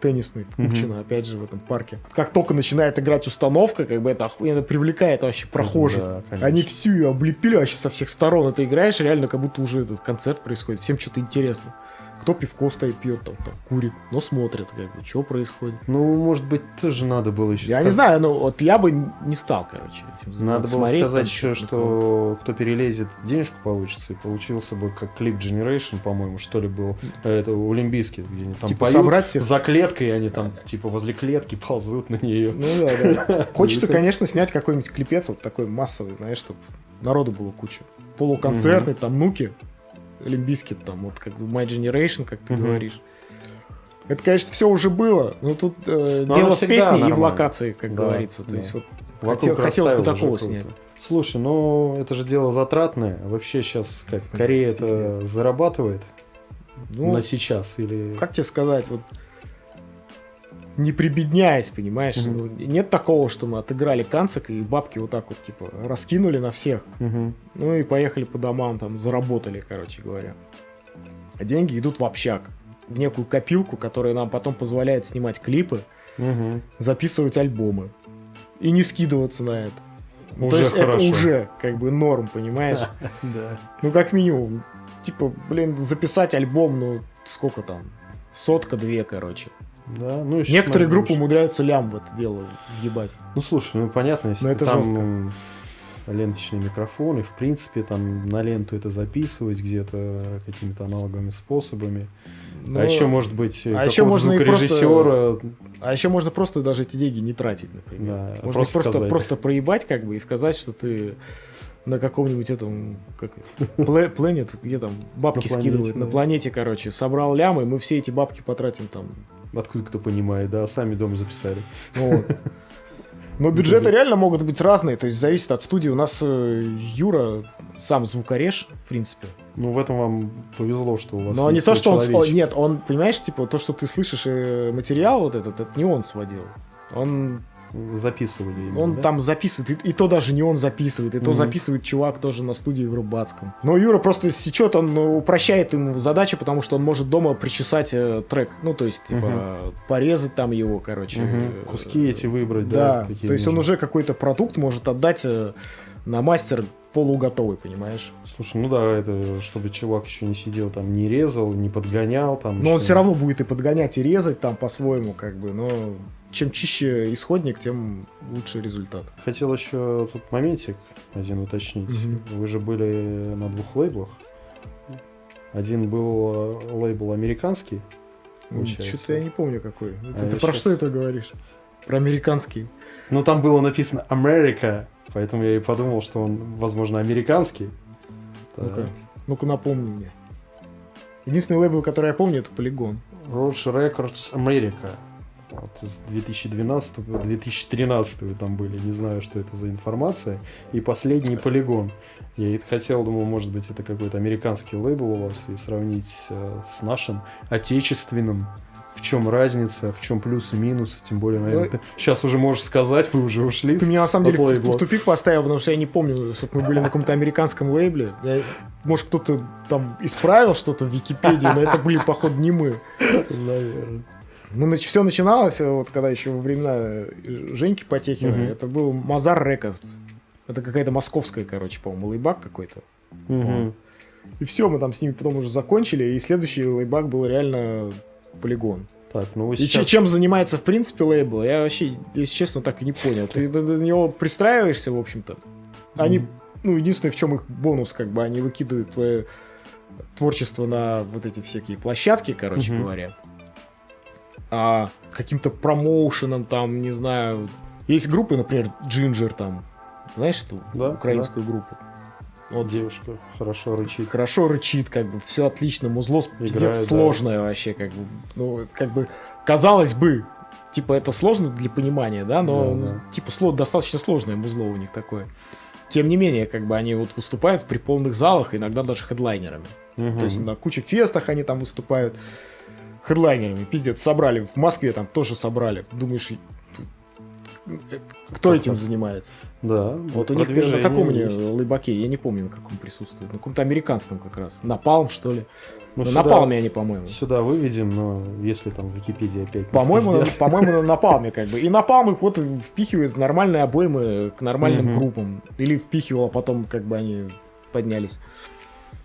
теннисной в Купчино, опять же, в этом парке. Как только начинает играть установка, как бы это охуенно привлекает вообще прохожих. Да, конечно. Они всю ее облепили вообще со всех сторон. Это играешь, реально, как будто уже этот концерт происходит. Всем что-то интересно. Кто пивко стоит, пьет, там, курит, но смотрит, как бы, что происходит. Ну, может быть, тоже надо было еще Я не знаю, ну, вот я бы не стал, короче, этим Надо было смотреть, сказать там, еще, что кто перелезет, денежку получится, и получился бы как клип Generation, по-моему, что ли, был. Это у Олимпийский, где они там Типа поют собрать всех. за клеткой, они там типа возле клетки ползут на нее. Ну да. Хочется, конечно, снять какой-нибудь клипец вот такой массовый, знаешь, чтобы народу было куча. Полуконцертный, там, нуки, Олимпийский, там, вот как бы My Generation, как ты говоришь. Это, конечно, все уже было, но тут дело в песне и в локации, как говорится. То есть вот хотелось бы такого снять. Слушай, ну это же дело затратное. Вообще сейчас как Корея это зарабатывает на сейчас или... Как тебе сказать, вот не прибедняясь, понимаешь? Нет такого, что мы отыграли канцик и бабки вот так вот типа раскинули на всех. Ну и поехали по домам, там заработали, короче говоря. А деньги идут в общак, в некую копилку, которая нам потом позволяет снимать клипы, записывать альбомы и не скидываться на это. То есть это уже как бы норм, понимаешь? Да. Ну как минимум, типа, блин, записать альбом, ну сколько там, 100-2, короче. Да, ну, еще некоторые группы умудряются лям в это дело въебать. Ну слушай, ну понятно, если это там ленточные микрофоны, в принципе, там на ленту это записывать где-то какими-то аналоговыми способами. Но... А еще может быть а еще можно и звукорежиссера. А еще можно просто даже эти деньги не тратить, например. Да, можно просто проебать, как бы, и сказать, что ты на каком-нибудь этом Planet, где там бабки скидывают, на планете, короче, собрал лям, и мы все эти бабки потратим там. Откуда кто понимает, да, сами дома записали. Вот. Но бюджеты реально могут быть разные, то есть зависит от студии. У нас Юра сам звукореж, в принципе. Ну, в этом вам повезло, что у вас но есть не то, что человечек. Нет, он, понимаешь, типа, то, что ты слышишь материал вот этот, это не он сводил. Он записывали. Именно, Он да? там записывает, и то даже не он записывает, и то записывает чувак тоже на студии в Рыбацком. Но Юра просто сечет, он упрощает ему задачу, потому что он может дома причесать трек. Ну, то есть, типа, порезать там его, короче. Куски эти выбрать, да. какие То есть он нужны. уже какой-то продукт может отдать на мастер полуготовый, понимаешь? Слушай, ну да, это чтобы чувак еще не сидел там, не резал, не подгонял там. Но он еще. все равно будет и подгонять, и резать там по-своему, как бы, но чем чище исходник, тем лучше результат. Хотел еще тут моментик один уточнить. Вы же были на 2 лейблах. Один был лейбл американский, получается. Что-то я не помню какой. А Ты я про щас- что это говоришь? Про американский. Ну там было написано America, поэтому я и подумал, что он, возможно, американский. Ну-ка, ну-ка напомни мне. Единственный лейбл, который я помню, это Polygon. Roach Records America. Вот, с 2012 по 2013 там были, не знаю, что это за информация. И последний Polygon. Я и хотел, думал, может быть, это какой-то американский лейбл у вас, и сравнить с нашим отечественным. В чем разница, в чем плюсы, минусы, тем более, наверное, ты сейчас уже можешь сказать, вы уже ушли. Ты меня на самом от деле лейбла. в тупик поставил, потому что я не помню, чтобы мы были на каком-то американском лейбле. Может, кто-то там исправил что-то в Википедии, но это были, походу, не мы. Наверное. Все начиналось, вот когда еще во времена Женьки Потехина, это был Мазар Records. Это какая-то московская, короче, по-моему, лейбак какой-то. И все, мы там с ними потом уже закончили, и следующий лейбак был реально Polygon. Так, ну вы И сейчас... чем занимается, в принципе, лейбл, я вообще, если честно, так и не понял. Ты до него пристраиваешься, в общем-то. Они, ну, единственное, в чем их бонус, как бы, они выкидывают твое творчество на вот эти всякие площадки, короче говоря. А каким-то промоушеном, там, не знаю... Есть группы, например, Ginger, там, знаешь эту украинскую группу? Вот девушка хорошо рычит. Хорошо рычит, как бы, все отлично, музло пиздец да. сложное вообще, как бы, ну, как бы, казалось бы, типа, это сложно для понимания, да, но, Да. типа, достаточно сложное музло у них такое. Тем не менее, как бы, они вот выступают при полных залах, иногда даже хедлайнерами. То есть на куче фестах они там выступают хедлайнерами, пиздец, собрали, в Москве там тоже собрали. Думаешь, кто этим занимается? Да. Вот у них на каком они лейбаке, я не помню, на каком присутствует. На каком-то американском как раз. Напалм, что ли? Ну, На Напалме они, по-моему. Сюда выведем, но если там в Википедии опять... По-моему, на Напалме как бы. И Напалм их вот впихивает в нормальные обоймы к нормальным группам. Или впихивал, а потом как бы они поднялись.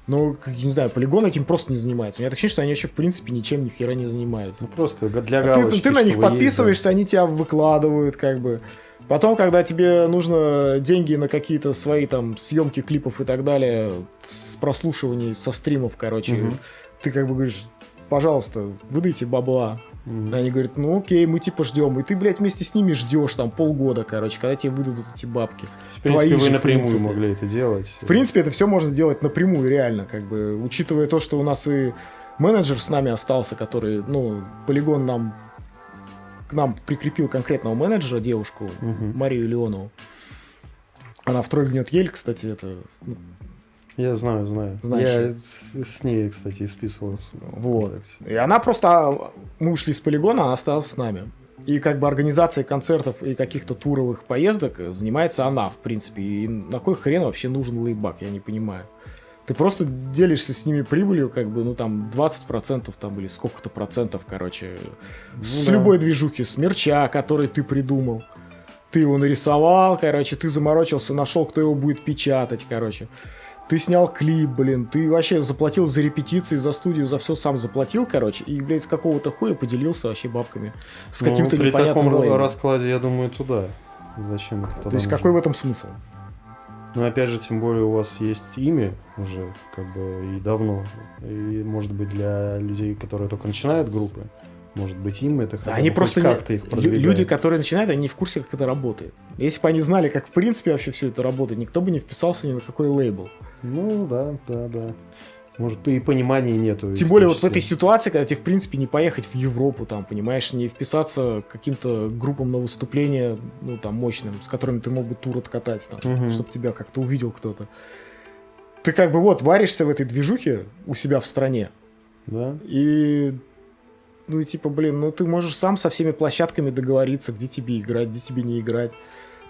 Ну, не знаю, Polygon этим просто не занимается. У меня так ощущение, что они вообще в принципе ничем ни хера не занимаются. Ну, просто для галочки. Ты на них подписываешься, они тебя выкладывают, как бы. Потом, когда тебе нужно деньги на какие-то свои там съемки клипов и так далее, с прослушиваний, со стримов, короче, ты как бы говоришь, пожалуйста, выдайте бабла. Они говорят, ну окей, мы типа ждем. И ты, блядь, вместе с ними ждешь там полгода, короче, когда тебе выдадут эти бабки. В принципе, вы же, напрямую в принципе. могли это делать. В принципе, это все можно делать напрямую, реально, как бы, учитывая то, что у нас и менеджер с нами остался, который, ну, Polygon к нам прикрепил конкретного менеджера, девушку, Марию Леонову. Она втрое гнет ель, кстати, это... Я знаю. Знаешь. Я с ней, кстати, списывался. Вот. И она просто... Мы ушли с Полигона, она осталась с нами. И как бы организацией концертов и каких-то туровых поездок занимается она, в принципе. И на кой хрен вообще нужен лейбак, я не понимаю. Ты просто делишься с ними прибылью, как бы, ну там 20% там, или сколько-то процентов, короче, с любой движухи, с мерча, который ты придумал. Ты его нарисовал, короче, ты заморочился, нашел, кто его будет печатать, короче. Ты снял клип, блин, ты вообще заплатил за репетиции, за студию, за все сам заплатил, короче, и, блядь, с какого-то хуя поделился вообще бабками. С каким-то при непонятным таком лейблом. раскладе, я думаю, туда. Зачем это тогда То есть нужно? какой в этом смысл? Ну, опять же, тем более у вас есть имя уже, как бы, и давно. И, может быть, для людей, которые только начинают группы, может быть, им это хотя бы Они хоть просто как-то их продвигает. люди, которые начинают, они не в курсе, как это работает. Если бы они знали, как в принципе вообще все это работает, никто бы не вписался ни на какой лейбл. Ну, да. Может, и понимания нету. Тем более вот в этой ситуации, когда тебе в принципе не поехать в Европу, там, понимаешь, не вписаться к каким-то группам на выступление, ну, там, мощным, с которыми ты мог бы тур откатать, там, чтобы тебя как-то увидел кто-то. Ты как бы вот варишься в этой движухе у себя в стране. Да. И Ну, типа, блин, ну ты можешь сам со всеми площадками договориться, где тебе играть, где тебе не играть.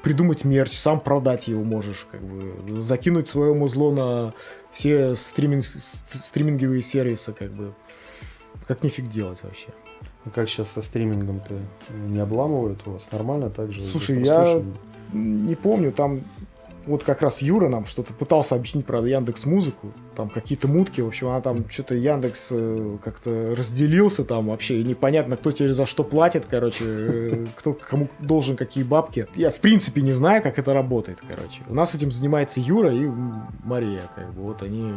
Придумать мерч, сам продать его можешь, как бы. Закинуть свое музло на все стриминговые сервисы, как бы. Как нифиг делать вообще. А как сейчас со стримингом-то? Не обламывают у вас? Нормально так же? Слушай, я не помню, там вот как раз Юра нам что-то пытался объяснить про Яндекс.Музыку, там какие-то мутки, в общем, она там что-то Яндекс как-то разделился, там вообще непонятно, кто тебе за что платит, короче, кто кому должен какие бабки. Я в принципе не знаю, как это работает, короче. У нас этим занимается Юра и Мария, как бы, вот они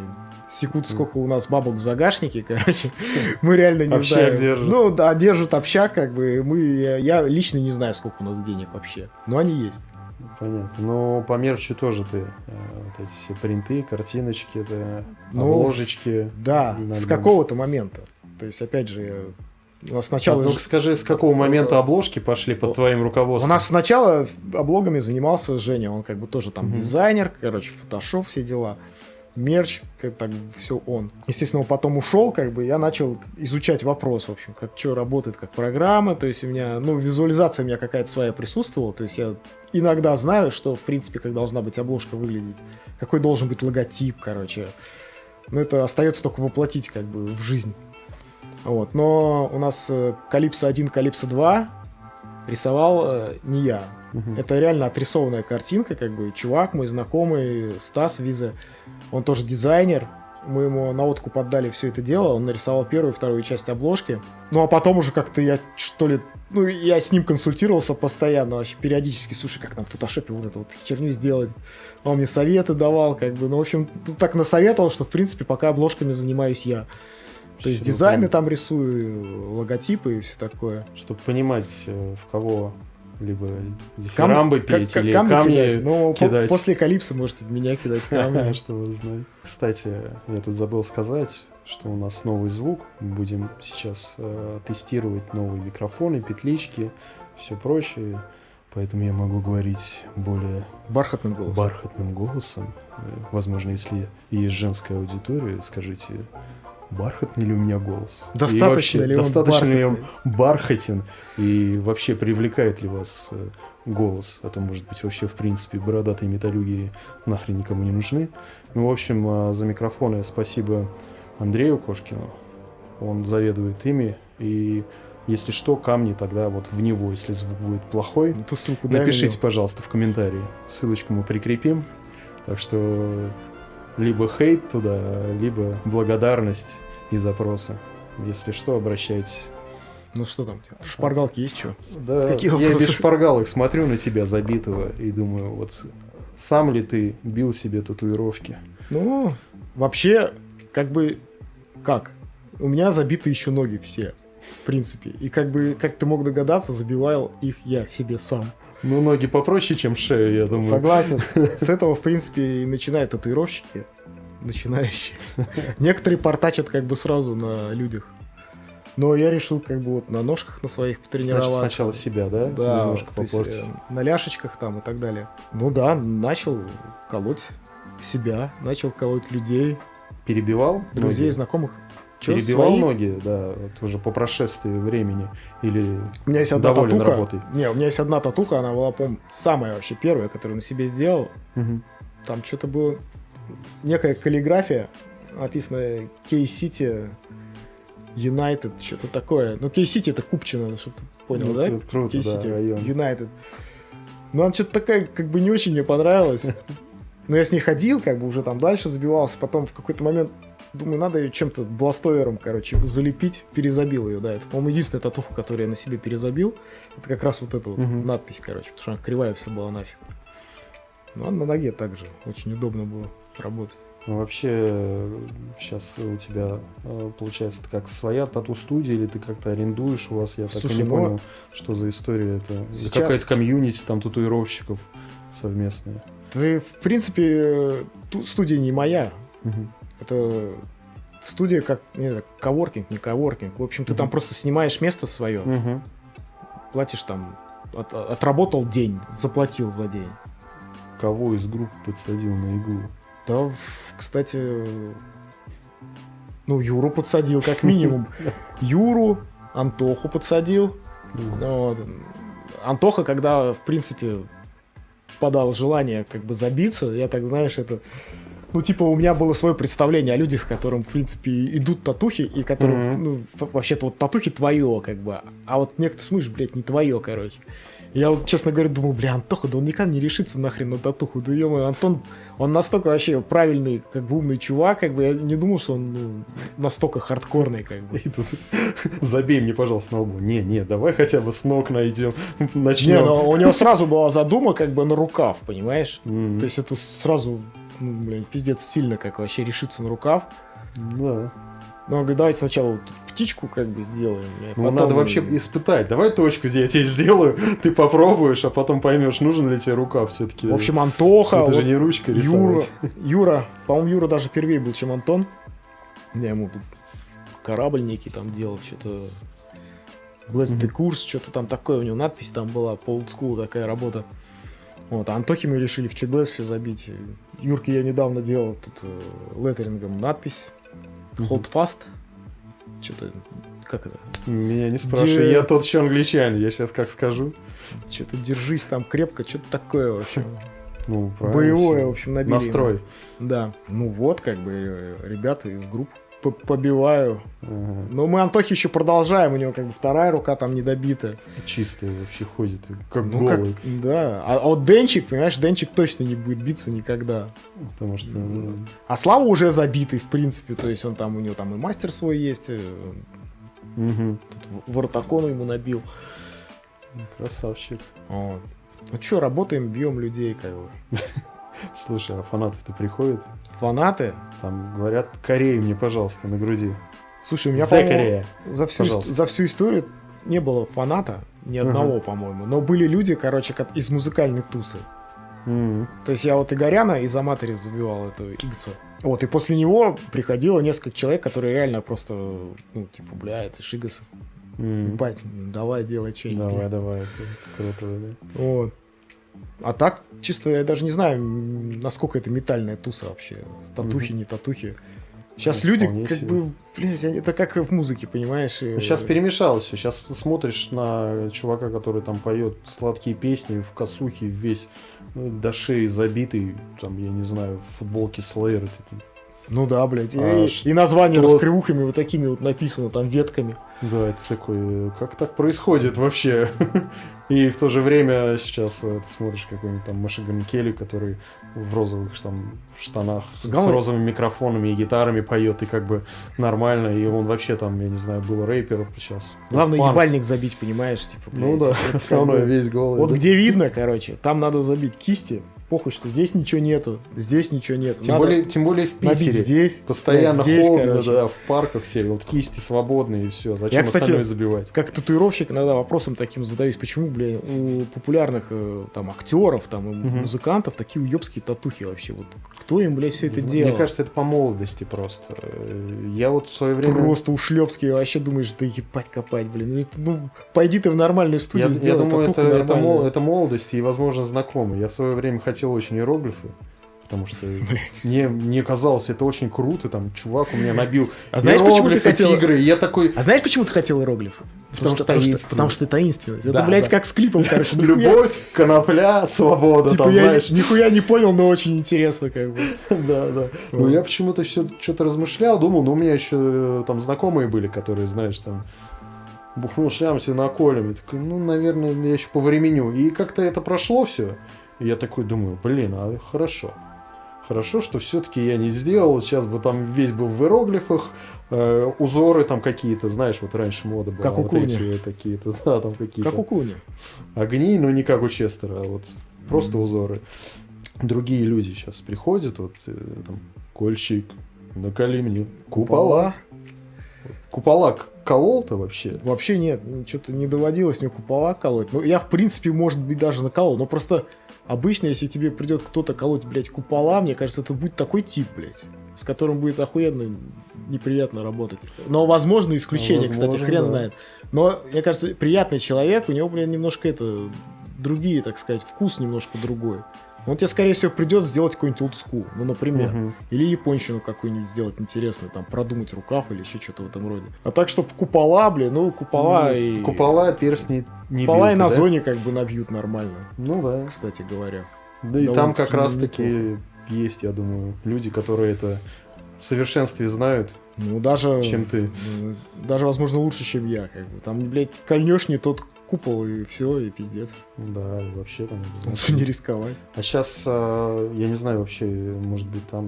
секут, сколько у нас бабок в загашнике, короче, мы реально не знаем. Общак держат. Ну да, держат общак, как бы, я лично не знаю, сколько у нас денег вообще, но они есть. Понятно. Но по мерчу тоже ты вот эти все принты, картиночки, это обложечки. Да, с какого-то момента. То есть, опять же, у нас сначала... Ну, скажи, с какого момента обложки пошли под твоим руководством? У нас сначала облогами занимался Женя, он как бы тоже там дизайнер, короче, фотошоп, все дела. Мерч, так все он. Естественно, он потом ушел, как бы я начал изучать вопрос, в общем, как что работает, как программа. То есть у меня, ну, визуализация у меня какая-то своя присутствовала. То есть я иногда знаю, что, в принципе, как должна быть обложка выглядеть, какой должен быть логотип, короче. Но это остается только воплотить, как бы, в жизнь. Вот. Но у нас Калипсо 1, Калипсо 2 рисовал не я. Это реально отрисованная картинка, как бы, чувак мой знакомый, Стас Виза, он тоже дизайнер, мы ему на откуп отдали все это дело, он нарисовал первую и вторую часть обложки, ну а потом уже как-то я, что ли, ну я с ним консультировался постоянно, вообще периодически, слушай, как там в фотошопе вот эту вот херню сделать, он мне советы давал, как бы, ну в общем, так насоветовал, что в принципе пока обложками занимаюсь я. То есть дизайны там рисую, логотипы и все такое. Чтобы понимать, в кого либо дифирамбы петь или камни кидать. Ну, после Калипсо можете в меня кидать камни. Чтобы знать. Кстати, я тут забыл сказать, что у нас новый звук. Мы будем сейчас тестировать новые микрофоны, петлички, все прочее. Поэтому я могу говорить более бархатным голосом. Возможно, если есть женская аудитория, скажите... Бархатный ли у меня голос? Достаточно ли он бархатен? И вообще привлекает ли вас голос? А то, может быть, вообще, в принципе, бородатые металлюги нахрен никому не нужны. Ну, в общем, за микрофоны спасибо Андрею Кошкину. Он заведует ими. И если что, камни тогда вот в него, если звук будет плохой. Напишите, пожалуйста, в комментарии. Ссылочку мы прикрепим. Так что... либо хейт туда, либо благодарность и запросы. Если что, обращайтесь. Ну что там, в шпаргалке есть что? Да, я без шпаргалок смотрю на тебя забитого и думаю, вот сам ли ты бил себе татуировки? Ну, вообще, как бы, как? У меня забиты еще ноги все, в принципе. И как бы, как ты мог догадаться, забивал их я себе сам. Ну, ноги попроще, чем шею, я думаю. Согласен. С этого, в принципе, и начинают татуировщики. Начинающие. Некоторые портачат как бы сразу на людях. Но я решил как бы вот на ножках на своих потренироваться. Сначала себя, да? Да. Немножко попортить. На ляшечках там и так далее. Ну да, начал колоть себя, начал колоть людей. Перебивал? Друзей, знакомых. Перебивал ноги, да, вот уже по прошествии времени, или у меня есть одна татуха. Работой? Не, у меня есть одна татуха, она была, по-моему, самая вообще первая, которую на себе сделал. Там что-то было, некая каллиграфия, написано K-City United, что-то такое. Ну, K-City это Купчино, чтобы ты понял, ну, да? Это круто, K-City да, район. United. Ну, она что-то такая, как бы не очень мне понравилась. Но я с ней ходил, как бы уже там дальше забивался, потом в какой-то момент думаю, надо ее чем-то бластовером, короче, залепить. Перезабил ее, да. Это, по-моему, единственная татуха, которую я на себе перезабил. Это как раз вот эта вот надпись, короче. Потому что она кривая вся была нафиг. Ну, а на ноге также очень удобно было работать. Ну, вообще, сейчас у тебя, получается, это как своя тату-студия, или ты как-то арендуешь у вас? Я так и не понял, что за история это. Сейчас... Какая-то комьюнити там татуировщиков совместная. Ты, в принципе, студия не моя. Это студия как, не знаю, коворкинг, не коворкинг. В общем, ты там просто снимаешь место свое, платишь там, отработал день, заплатил за день. Кого из групп подсадил на иглу? Да, кстати, ну, Юру подсадил, как минимум. Юру, Антоху подсадил. Вот. Антоха, когда, в принципе, подал желание как бы забиться, я так, знаешь, это... Ну, типа, у меня было свое представление о людях, которым, в принципе, идут татухи, и которым, ну, вообще-то, вот татухи твое, как бы, а вот некоторые, смысле, блядь, не твое, короче. Я вот, честно говоря, думал, бля, Антоха, да он никогда не решится нахрен на татуху, да ё-моё, Антон, он настолько вообще правильный, как бы, умный чувак, как бы, я не думал, что он, ну, настолько хардкорный, как бы. И тут забей мне, пожалуйста, на лбу. Не, давай хотя бы с ног найдем, начнем. Не, но у него сразу была задума, как бы, на рукав, понимаешь? То есть это сразу... Ну, блин, пиздец, сильно как вообще решиться на рукав. Да. Ну, он говорит, давайте сначала вот птичку как бы сделаем. Ну, надо вообще испытать. Давай точку, я тебе сделаю, ты попробуешь, а потом поймешь, нужен ли тебе рукав все-таки. В общем, Антоха, это же не ручка рисовать. Юра, по-моему, Юра даже первее был, чем Антон. Я ему тут корабль некий там делал, что-то... Bless the Course, что-то там такое, у него надпись там была, по олдскулу такая работа. Вот, а Антохе мы решили в ЧГС все забить. Юрке я недавно делал тут леттерингом надпись Hold fast. Что-то, как это? Меня не спрашивай, я тот еще англичанин, я сейчас как скажу. Что-то держись там крепко, что-то такое, в общем. Ну, правильно. Боевое, в общем, набили. Настрой. Да. Ну вот, как бы, ребята из групп побиваю. Ага. Но мы Антохи еще продолжаем, у него как бы вторая рука там недобитая. Чистый вообще ходит, как Ну, голый. Да. А вот Денчик, понимаешь, Денчик точно не будет биться никогда. Потому что... А Слава уже забитый, в принципе. То есть он там, у него там и мастер свой есть. Угу. Тут Вортакону ему набил. Красавчик. Вот. Ну что, работаем, бьем людей, как бы. Слушай, а фанаты-то приходят? Фанаты? Там говорят, Корею мне, пожалуйста, на груди. Слушай, у меня, Корея. за всю историю не было фаната ни одного, по-моему. Но были люди, короче, из музыкальной тусы. То есть я вот Игоряна из Аматори забивал, это Игса. Вот, и после него приходило несколько человек, которые реально просто, ну, типа, бля, это ж Игас. Бать, давай, делай что-нибудь. Давай, это круто, да. Вот. А так, чисто, я даже не знаю, насколько это метальная туса вообще. Татухи, не татухи. Сейчас люди, как бы, блядь, это как в музыке, понимаешь? Ну, сейчас перемешалось все. Сейчас ты смотришь на чувака, который там поет сладкие песни в косухе, весь до шеи забитый, там, я не знаю, в футболке Slayer. Ну да, блядь. И название раскрывухами вот такими вот написано, там, ветками. Да, это такой, как так происходит вообще? И в то же время сейчас ты смотришь какой-нибудь там Машиган Келли, который в розовых там штанах с розовыми микрофонами и гитарами поет, и как бы нормально, и он вообще там, я не знаю, был рэпер сейчас. Главное ебальник забить, понимаешь? Типа, блядь, ну да, основное, весь голый. Вот да? Где видно, короче, там надо забить кисти. Похуй, что здесь ничего нету, здесь ничего нету. Тем более в Питере. Здесь, постоянно здесь, холодно, да, в парках все, вот кисти свободные и все. Зачем я, кстати, остальное забивать? Как татуировщик иногда вопросом таким задаюсь, почему, бля, у популярных там актеров, там, и музыкантов такие уебские татухи вообще. Вот кто им, бля, все это делал? Мне кажется, это по молодости просто. Я вот в свое время... Просто ушлепские, вообще думаешь, да ебать копать, блин. Ну, пойди ты в нормальную студию, сделай я думаю, татуху это молодость и, возможно, знакомый. Я в свое время хотел очень иероглифы. Потому что мне казалось, это очень круто, там, чувак у меня набил иероглифы, тигры, и я такой... А знаешь, почему ты хотел иероглифы? Потому что таинственность. Это, блядь, как с клипом, короче. Любовь, конопля, свобода, типа, я нихуя не понял, но очень интересно, как бы. Да. Ну, я почему-то все что-то размышлял, думал, но у меня еще там знакомые были, которые, знаешь, там... Бухнул шлям, себе наколем. Я такой, ну, наверное, я еще повременю. И как-то это прошло все. И я такой думаю, блин, а хорошо. Хорошо, что все-таки я не сделал. Сейчас бы там весь был в иероглифах. Узоры там какие-то, знаешь, вот раньше мода была. Как у Клуни. Такие-то, да, там какие-то. Как у Клуни. Огни, но не как у Честера, а вот просто узоры. Другие люди сейчас приходят, вот там, кольщик, наколи мне купола. Купола колол-то вообще? Вообще нет, что-то не доводилось мне купола колоть. Ну, я, в принципе, может быть, даже наколол. Но просто обычно, если тебе придет кто-то колоть, блядь, купола, мне кажется, это будет такой тип, блядь, с которым будет охуенно неприятно работать. Но, возможно, исключение, кстати, хрен знает. Но, мне кажется, приятный человек, у него, блядь, немножко другие, так сказать, вкус немножко другой. Он тебе, скорее всего, придет сделать какой-нибудь олдскул, ну, например. Или японщину какую-нибудь сделать интересную, там, продумать рукав или еще что-то в этом роде. А так, чтобы купола, блин, купола и... Купола, перстни не купола бьют, и на да? зоне как бы набьют нормально. Ну да. Кстати говоря. Да и там как раз неплохо. таки есть, я думаю, люди, которые это в совершенстве знают, Ну, даже... чем ты. Даже, возможно, лучше, чем я, как бы. Там, блядь, кольнешь не тот купол, и все, и пиздец. Да, вообще там Лучше обязательно. не рисковать. А сейчас, я не знаю, вообще, может быть, там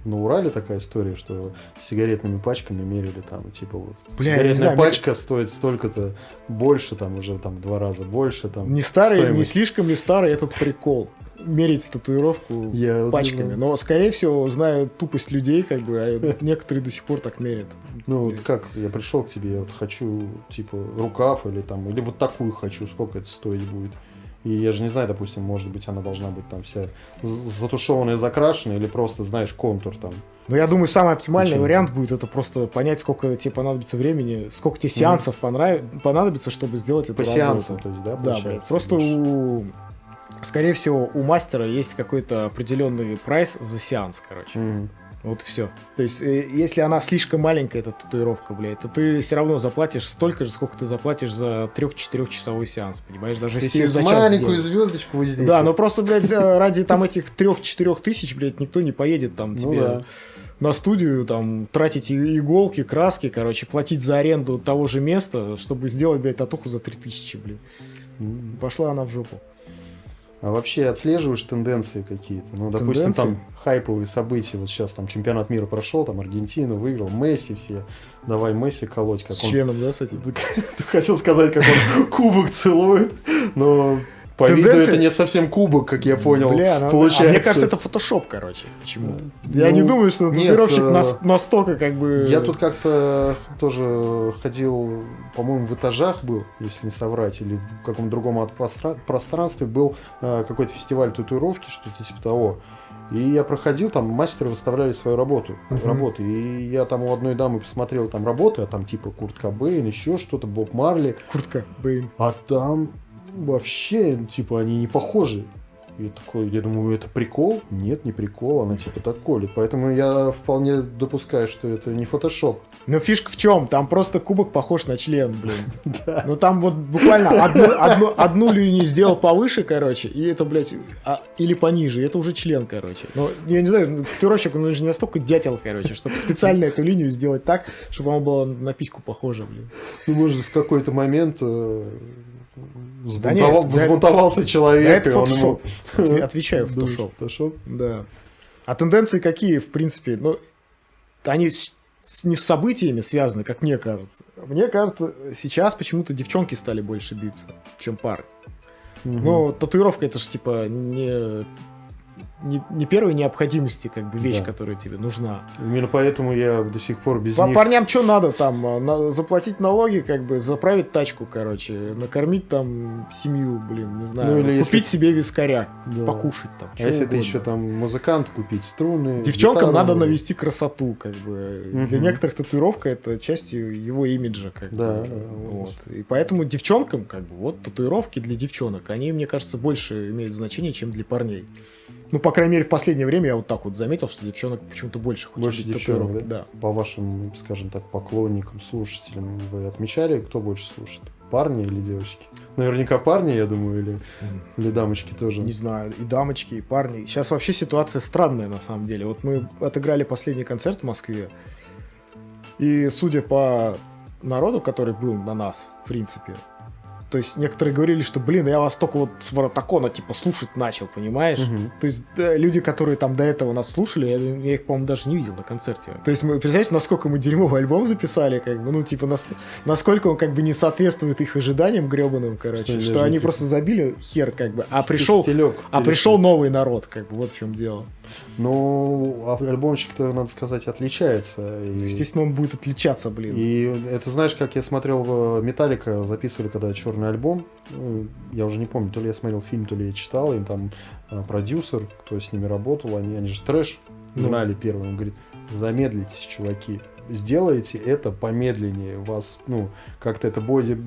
на Урале такая история, что сигаретными пачками мерили там, типа, вот, Бля, я не сигаретная знаю, пачка стоит столько-то больше, там, уже там в 2 раза больше, там. Не старый, не стоимость. слишком ли старый этот прикол? Мерить татуировку Я вот пачками. не знаю. Но, скорее всего, знаю тупость людей, как бы, а некоторые до сих пор так мерят. Ну, вот как я пришел к тебе, я вот хочу, типа, рукав или там, или вот такую хочу, сколько это стоить будет. И я же не знаю, допустим, может быть, она должна быть там вся затушеванная, закрашенная, или просто, знаешь, контур там. Но я думаю, самый оптимальный Почему? вариант будет это просто понять, сколько тебе понадобится времени, сколько тебе сеансов понадобится, чтобы сделать эту По работу. сеансам, то есть, да, Да, блядь. получается? Просто больше? скорее всего, у мастера есть какой-то определенный прайс за сеанс, короче. Мгм. Вот и все. То есть, если она слишком маленькая, эта татуировка, блядь, то ты все равно заплатишь столько же, сколько ты заплатишь за 3-4 часовой сеанс, понимаешь? Даже Ты если ты её себе за час маленькую сделаешь. звездочку вот здесь. Да, вот. но просто, блядь, ради там этих 3-4 тысяч, блядь, никто не поедет там Ну тебе да. на студию, там, тратить иголки, краски, короче, платить за аренду того же места, чтобы сделать, блядь, татуху за 3000, блядь. М. Пошла она в жопу. А вообще отслеживаешь тенденции какие-то? Ну, допустим, Тенденции? там хайповые события. Вот сейчас там чемпионат мира прошел, там Аргентина выиграл, Месси все. Давай Месси колоть, как С он... членом, да, с этим? Хотел сказать, как он кубок целует, но по виду Тенденции? это не совсем кубок, как я понял. Бля, получается. а мне кажется, это фотошоп, короче, почему-то. Я Ну, не думаю, что нет, татуировщик настолько, как бы... Я тут как-то тоже ходил, по-моему, в Этажах был, если не соврать, или в каком-то другом пространстве был какой-то фестиваль татуировки, что-то типа того. И я проходил, там мастеры выставляли свою работу. И я там у одной дамы посмотрел там работы, а там типа Курт Кобейн, еще что-то, Боб Марли. Куртка, Бэйн. А там вообще, типа, они не похожи. И такой, я думаю, это прикол? Нет, не прикол, она типа так колет. Поэтому я вполне допускаю, что это не фотошоп. Но фишка в чем? Там просто кубок похож на член, блин. Ну там вот буквально одну линию сделал повыше, короче, и это, блядь, или пониже, и это уже член, короче. Но я не знаю, татуировщик, он же не настолько дятел, короче, чтобы специально эту линию сделать так, чтобы она была на письку похожа, блин. Ну, может, в какой-то момент Да нет, взбунтовался человек, это и он фотошоп. ему... Отвечаю, Думаешь, фотошоп. фотошоп? Да. А тенденции какие, в принципе? Ну, они не с событиями связаны, как мне кажется. Мне кажется, сейчас почему-то девчонки стали больше биться, чем парни. Ну, татуировка это же типа не первой необходимости, как бы вещь, Да. которая тебе нужна. Именно поэтому я до сих пор без них... Парням что надо там? Заплатить налоги, как бы заправить тачку, короче, накормить там семью, блин, не знаю, Ну, или купить если- себе вискаря, Да. покушать там. А чё если ты угодно. еще там музыкант, купить струны... Девчонкам гитару, надо ну, навести красоту, как бы. Для Мгм. некоторых татуировка это часть его имиджа, как Да, бы. да, Вот. И поэтому девчонкам, как бы, вот татуировки для девчонок, они, мне кажется, больше имеют значение, чем для парней. Ну, по крайней мере, в последнее время я вот так вот заметил, что девчонок почему-то больше хочет Больше быть девчонок, татуировок. да? По вашим, скажем так, поклонникам, слушателям, вы отмечали, кто больше слушает? Парни или девочки? Наверняка парни, я думаю, или дамочки тоже. Не знаю, и дамочки, и парни. Сейчас вообще ситуация странная, на самом деле. Вот мы отыграли последний концерт в Москве, и судя по народу, который был на нас, в принципе, то есть некоторые говорили, что, блин, я вас только вот с Воротакона, типа, слушать начал, понимаешь? Мгм. То есть люди, которые там до этого нас слушали, я их, по-моему, даже не видел на концерте. То есть, мы, представляете, насколько мы дерьмовый альбом записали, как бы, ну, типа, насколько он, как бы, не соответствует их ожиданиям гребаным, короче, Что что даже они не просто забили хер, как бы, а пришел Стилек пришел новый народ, как бы, вот в чем дело. Ну, альбомчик-то, надо сказать, отличается. И... Естественно, он будет отличаться, блин. И это, знаешь, как я смотрел, Металлика записывали, когда черный альбом. Я уже не помню, то ли я смотрел фильм, то ли я читал. Им там продюсер, кто с ними работал, они же трэш Ну. гнали первым. Он говорит, замедлитесь, чуваки. Сделайте это помедленнее. Вас, как-то это будет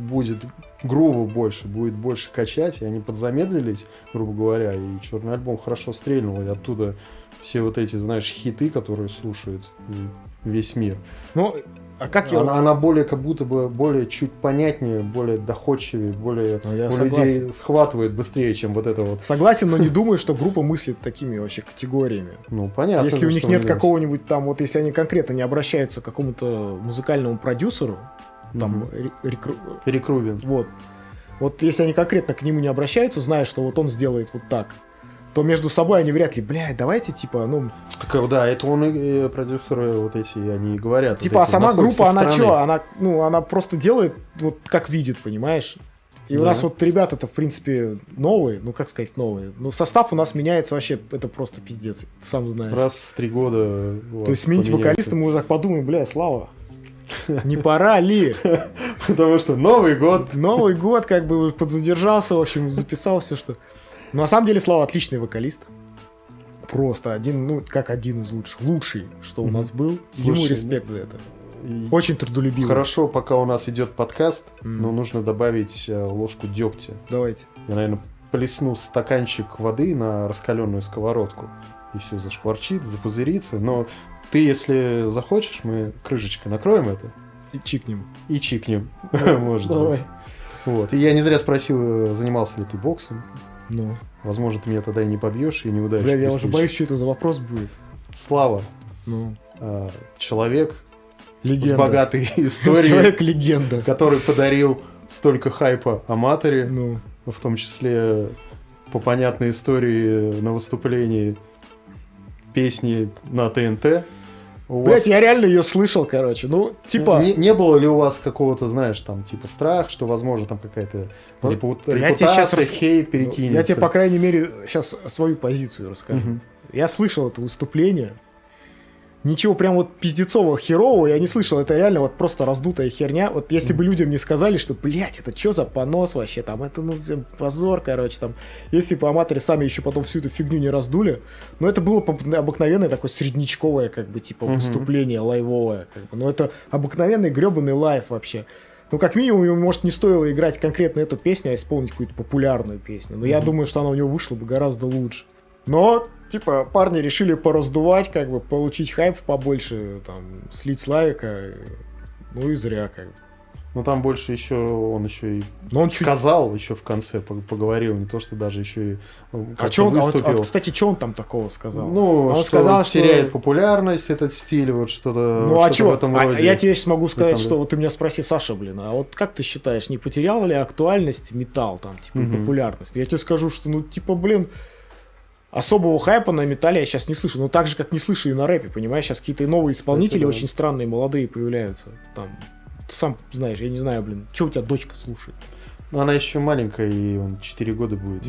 груву больше, будет больше качать, и они подзамедлились, грубо говоря, и черный альбом хорошо стрельнул, и оттуда все вот эти, знаешь, хиты, которые слушает весь мир. А как она более, как будто бы, более чуть понятнее, более доходчивее, более у людей схватывает быстрее, чем вот это вот. Согласен, но не думаю, что группа мыслит такими вообще категориями. Понятно. Если у них нет какого-нибудь там, вот если они конкретно не обращаются к какому-то музыкальному продюсеру, там, Рик-Рубин. Вот если они конкретно к нему не обращаются, зная, что вот он сделает вот так, то между собой они вряд ли, давайте, типа, Так, да, это он и продюсеры вот эти, они и говорят. Типа, а сама группа, она что? Она просто делает вот как видит, понимаешь? И у нас вот ребята-то, в принципе, новые, как сказать новые. Состав у нас меняется вообще, это просто пиздец, ты сам знаешь. Раз в 3 года. То есть сменить вокалиста, мы уже так подумаем, Слава, не пора ли? Потому что Новый год. Новый год, как бы, подзадержался, в общем, записал все, что... Но на самом деле Слава отличный вокалист. Просто один из лучших. Лучший, что у нас был. Слушай, ему респект за это. Очень трудолюбивый. Хорошо, пока у нас идет подкаст, но нужно добавить ложку дегтя. Давайте. Я, наверное, плесну стаканчик воды на раскаленную сковородку. И все зашкварчит, запузырится. Но ты, если захочешь, мы крышечкой накроем это. И чикнем. Может быть. Вот. И я не зря спросил, занимался ли ты боксом. Возможно, ты меня тогда и не побьешь, и не ударишь. Бля, я уже боюсь, что это за вопрос будет. Слава. Человек легенда. С богатой историей. Человек-легенда. Который подарил столько хайпа аматоре. В том числе по понятной истории на выступлении песни на ТНТ. Блять, я реально ее слышал, короче. Не было ли у вас какого-то, знаешь, там, типа, страх, что, возможно, там какая-то репутация, хейт перекинется? Я тебе, по крайней мере, сейчас свою позицию расскажу. Я слышал это выступление. Ничего прям вот пиздецового, херового я не слышал. Это реально вот просто раздутая херня. Вот если бы людям не сказали, что, блядь, это что за понос вообще, там, это, позор, короче, там. Если бы аматоры сами еще потом всю эту фигню не раздули. Но это было обыкновенное такое среднячковое, как бы, типа, выступление лайвовое. Как бы. Но это обыкновенный гребаный лайв вообще. Как минимум, ему, может, не стоило играть конкретно эту песню, а исполнить какую-то популярную песню. Но я думаю, что она у него вышла бы гораздо лучше. Но, типа, парни решили пораздувать, как бы, получить хайп побольше, там, слить Славика, и зря, как бы. Там больше еще, он еще и сказал, еще в конце поговорил, не то, что даже еще и выступил. Кстати, что он там такого сказал? Он сказал, что теряет популярность этот стиль, вот что-то, в этом роде. Я тебе сейчас могу сказать, что вот ты меня спроси, Саша, а вот как ты считаешь, не потерял ли актуальность металл, там, типа, популярность? Я тебе скажу, что, особого хайпа на металле я сейчас не слышу. Так же, как не слышу и на рэпе, понимаешь? Сейчас какие-то новые исполнители, кстати, очень странные, молодые появляются. Там, ты сам знаешь, я не знаю, что у тебя дочка слушает? Она еще маленькая, и он 4 года будет.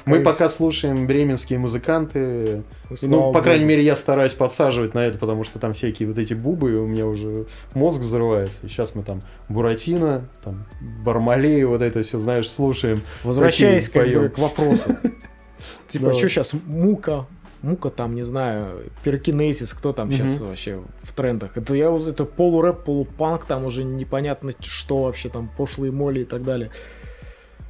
Мы пока слушаем бременские музыканты. По крайней мере, я стараюсь подсаживать на это, потому что там всякие вот эти бубы, у меня уже мозг взрывается. И сейчас мы там Буратино, там Бармалей, вот это все, знаешь, слушаем. Возвращаясь к вопросу. Типа, что сейчас Мука там, не знаю, Пирокинезис, кто там сейчас вообще в трендах. Это полурэп, полупанк, там уже непонятно что вообще, там пошлые моли и так далее.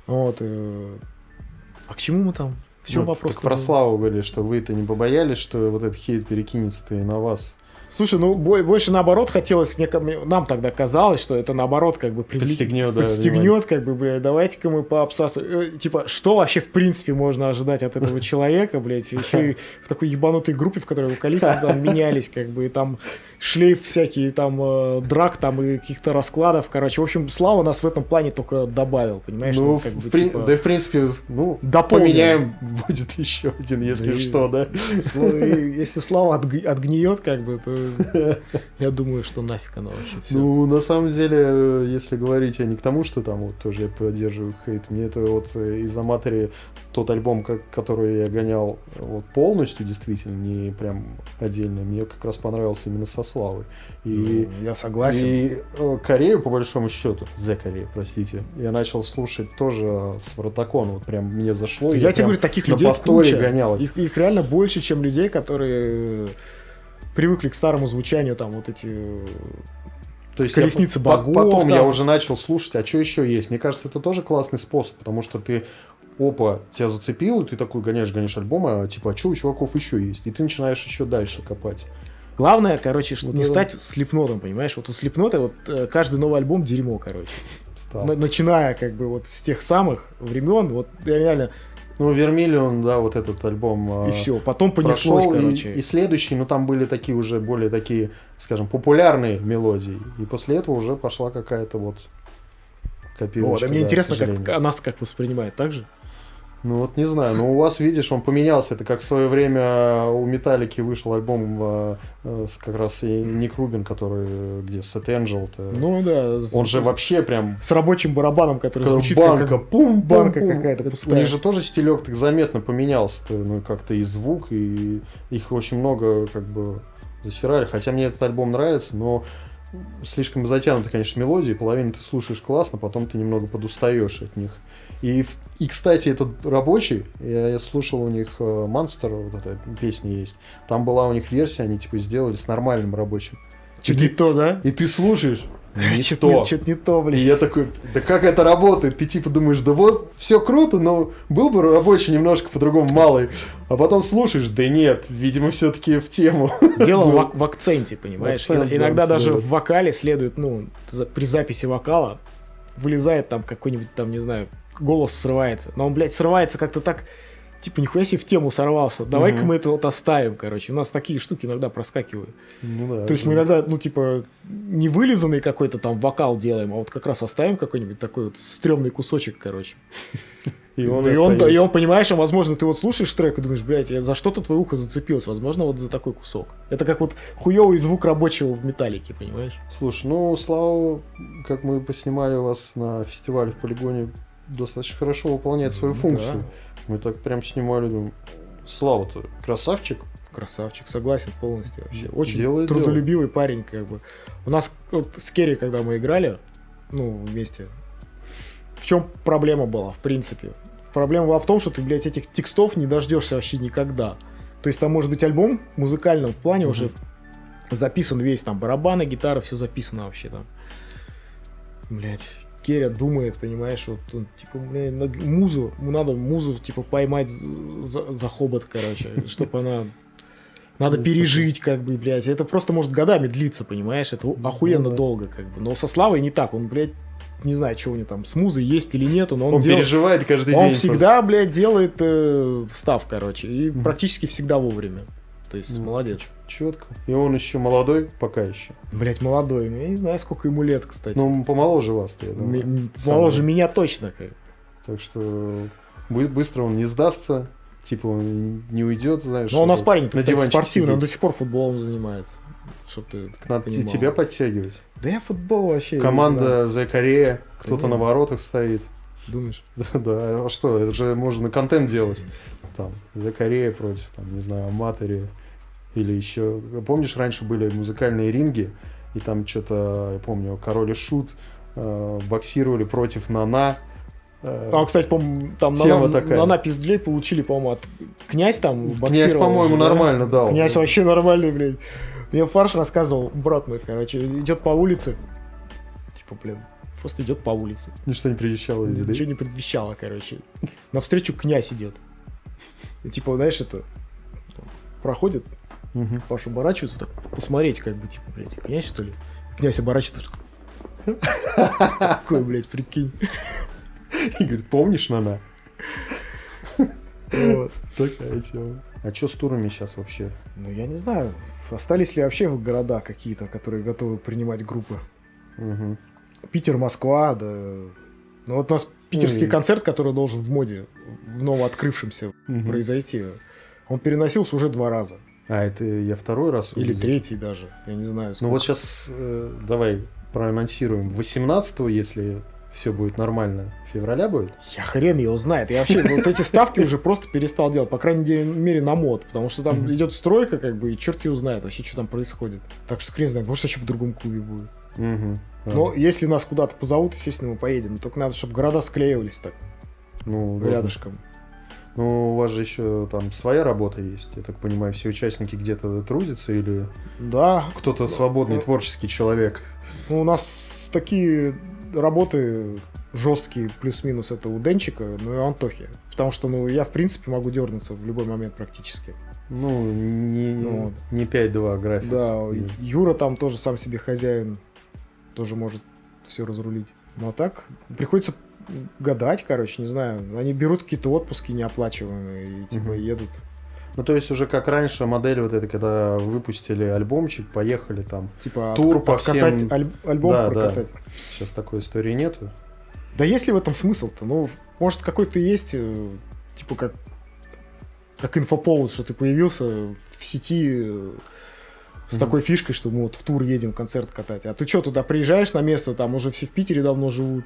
Вот. А к чему мы там? В чем вопрос? Так про Славу говорили, что вы-то не побоялись, что вот этот хейт перекинется-то и на вас. Слушай, больше наоборот хотелось, нам тогда казалось, что это наоборот как бы подстегнет, как бы, блядь, давайте-ка мы пообсасываем. Типа, что вообще в принципе можно ожидать от этого человека, блядь, еще и в такой ебанутой группе, в которой вокалисты там менялись, как бы, и там шлейф всякие, там, драк, там, и каких-то раскладов, короче. В общем, Слава нас в этом плане только добавил, понимаешь? Как бы, да и в принципе, поменяем, будет еще один, если что, да? Если Слава отгниет, как бы, то я думаю, что нафиг оно вообще все. На самом деле, если говорить, я не к тому, что там вот тоже я поддерживаю хейт. Мне это вот из Аматори тот альбом, который я гонял вот полностью, действительно, не прям отдельно. Мне как раз понравился именно со Славой. Я согласен. И Корею, по большому счету, Корею, простите, я начал слушать тоже с Вратакон. Вот прям мне зашло. Я тебе говорю, таких людей куча. Их реально больше, чем людей, которые... привыкли к старому звучанию, там вот эти То есть колесницы богов. Потом там. я уже начал слушать, а что еще есть. Мне кажется, это тоже классный способ, потому что ты, тебя зацепил, и ты такой гоняешь альбомы, а что у чуваков еще есть? И ты начинаешь еще дальше копать. Главное, короче, Вот не это- стать Слипнотом, понимаешь? Вот у Слипнота вот каждый новый альбом дерьмо, короче. Стал. Начиная как бы вот с тех самых времен, вот реально, Ну, Вермиллион, да, вот этот альбом. и все. Потом понеслось, Прошел, короче. и следующий, ну там были такие уже более такие, скажем, популярные мелодии. И после этого уже пошла какая-то вот копировка. Вот, а мне да, интересно, к сожалению. как нас как воспринимает так же? Ну вот не знаю, но у вас, видишь, он поменялся. Это как в свое время у Металлики вышел альбом с как раз и Ник Рубин, который где Set Angel. Ну да. Он же вообще прям с рабочим барабаном, который как звучит банка, как пум, банка пум, пум. какая-то У пустая. них же тоже стилек так заметно поменялся, ну как-то и звук, и их очень много как бы засирали. Хотя мне этот альбом нравится, но слишком затянуты, конечно, мелодии. Половину ты слушаешь классно, потом ты немного подустаешь от них. И кстати, этот рабочий, я слушал у них Monster, вот эта песня есть. Там была у них версия, они типа сделали с нормальным рабочим. Чуть не то, да? И ты слушаешь, не Что-то то. не то, И блин. я такой, да как это работает? Ты типа думаешь, да вот, все круто, но был бы рабочий немножко по-другому малый. А потом слушаешь, да нет, видимо, все-таки в тему. Дело в акценте, понимаешь? В акцент, Иногда да, даже следует. в вокале следует, ну, при записи вокала вылезает там какой-нибудь, там, не знаю, голос срывается. Но он, блядь, срывается как-то так, типа, нихуя себе в тему сорвался. Давай-ка мы это вот оставим, короче. У нас такие штуки иногда проскакивают. Ну да. То есть мы иногда, ну, типа, не вылизанный какой-то там вокал делаем, а вот как раз оставим какой-нибудь такой вот стрёмный кусочек, короче. И он, И остается. он, понимаешь, а возможно, ты вот слушаешь трек и думаешь, блядь, за что-то твое ухо зацепилось, возможно, вот за такой кусок. Это как вот хуёвый звук рабочего в металлике, понимаешь? Слушай, ну, Слава, как мы поснимали вас на фестивале в Полигоне, достаточно хорошо выполняет свою Да. функцию. Мы так прям снимали, думаю, Слава-то красавчик. Красавчик, согласен полностью вообще. Очень Делает трудолюбивый парень, как бы. У нас вот с Керри, когда мы играли, ну, вместе, в чем проблема была, в принципе? Проблема была в том, что ты, блядь, этих текстов не дождешься вообще никогда. То есть там может быть альбом в музыкальном плане уже записан весь, там барабаны, гитара, все записано вообще там. Блядь, Керя думает, понимаешь, вот он, типа, блядь, надо музу, типа, поймать за хобот, короче, чтобы она... Надо Есть пережить, как бы, блядь. Это просто может годами длиться, понимаешь? Это охуенно да. долго, как бы. Но со Славой не так. Он, блядь, не знаю, что у него там с музой есть или нет, но Он переживает каждый он день. всегда, блядь, делает став, короче. И практически всегда вовремя. То есть, Ну, молодец. Четко. И он еще молодой, пока еще. Блядь, молодой. Ну, я не знаю, сколько ему лет, кстати. Ну, помоложе вас-то, я думаю. Моложе Сам. меня точно. Как. Так что быстро он не сдастся. Типа он не уйдет, знаешь. Но у нас чтобы парень, на кстати, диванчике спортивный, он до сидеть. сих пор футболом занимается. Чтоб ты Надо понимал. тебя подтягивать. Да я футбол вообще... Команда The Korea, кто-то не. на воротах стоит. да. Думаешь? Да, а что, это же можно контент делать. Там, The Korea против, там, не знаю, Аматори. Или еще... Помнишь, раньше были музыкальные ринги, и там что-то, я помню, Король и Шут боксировали против Нана. А, кстати, по-моему, там Тема такая. на пиздлей получили, по-моему, от князь там Князь, боксировал. по-моему, да? нормально дал. Князь вообще нормальный, блядь. Мне Фарш рассказывал, брат мой, короче, идет по улице. Типа, блин, просто идет по улице. Ничто не предвещало, или, да? Ничего не предвещало, короче. Навстречу князь идет. И, типа, знаешь, это... Проходит, Мгм. Паша оборачивается, так посмотреть, как бы, типа, блядь, князь, что ли? Князь оборачивается. Такой, блядь, прикинь. И говорит, помнишь, Нана? Вот. Такая тема. А что с турами сейчас вообще? Ну, я не знаю, остались ли вообще города какие-то, которые готовы принимать группы. Мгм. Питер, Москва, да. Ну, вот у нас питерский и- концерт, который должен в моде, в новооткрывшемся Мгм. произойти, он переносился уже 2 раза. А, это я второй раз Или увидел. 3 даже, я не знаю. Ну сколько. вот сейчас давай проанонсируем. 18-го, если все будет нормально, февраля будет? Я хрен его знает. Я вообще вот эти ставки уже просто перестал делать, по крайней мере, на мод, потому что там идет стройка, как бы, и черт его знает вообще, что там происходит. Так что хрен знает, может, еще в другом клубе будет. Мгм. Но если нас куда-то позовут, естественно, мы поедем. Только надо, чтобы города склеивались так, ну, да. рядышком. Ну, у вас же еще там своя работа есть. Я так понимаю, все участники где-то трудятся или Да. кто-то свободный творческий человек? Ну, у нас такие работы жесткие, плюс-минус, это у Денчика, ну и у Антохи. Потому что, ну, я, в принципе, могу дернуться в любой момент практически. Ну, не 5-2 график. Да, Юра там тоже сам себе хозяин, тоже может все разрулить. Ну, а так приходится гадать, короче, не знаю. Они берут какие-то отпуски неоплачиваемые и, типа, едут. Ну, то есть уже как раньше модель вот эта, когда выпустили альбомчик, поехали там, типа тур по всем... альбом да, прокатать. Да. Сейчас такой истории нету. Да есть ли в этом смысл-то? Ну, может, какой-то есть, типа, как инфоповод, что ты появился в сети с такой фишкой, что мы вот в тур едем концерт катать. А ты что, туда приезжаешь на место, там уже все в Питере давно живут.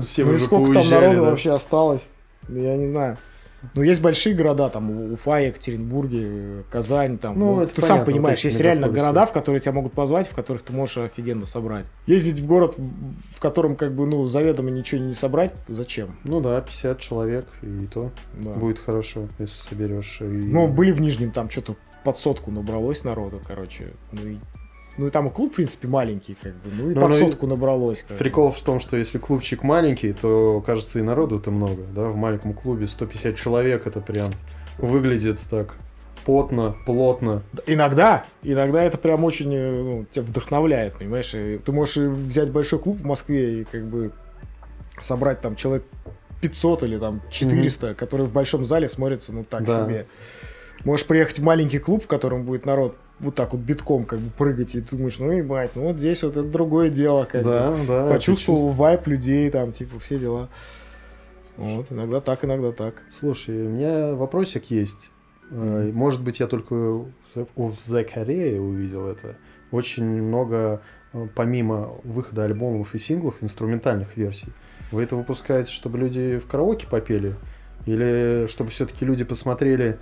Все ну и уже сколько там поуезжали, народу да? вообще осталось? Я не знаю. Ну, есть большие города, там, Уфа, Екатеринбурге, Казань, там. Ну, ты сам понимаешь, есть реально города, в которые тебя могут позвать, в которых ты можешь офигенно собрать. Ездить в город, в котором, как бы, ну, заведомо ничего не собрать, зачем? Ну да, 50 человек, и то будет хорошо, если соберешь. Ну, были в Нижнем, там что-то под 100 набралось народу, короче. Ну и там и клуб, в принципе, маленький, как бы. Ну и под 100 набралось. Прикол в том, что если клубчик маленький, то, кажется, и народу-то много, да? В маленьком клубе 150 человек, это прям выглядит так потно, плотно. Иногда это прям очень, тебя вдохновляет, понимаешь? И ты можешь взять большой клуб в Москве и, как бы, собрать там человек 500 или там 400, которые в большом зале смотрятся, ну, так себе. Можешь приехать в маленький клуб, в котором будет народ вот так вот битком, как бы, прыгать, и ты думаешь, ну, ебать, ну, вот здесь вот это другое дело, как бы. Да, почувствовал вайб людей, там, типа, все дела. Вот, иногда так, иногда так. Слушай, у меня вопросик есть. Может быть, я только у Закарея увидел это. Очень много, помимо выхода альбомов и синглов, инструментальных версий. Вы это выпускаете, чтобы люди в караоке попели? Или чтобы все-таки люди посмотрели,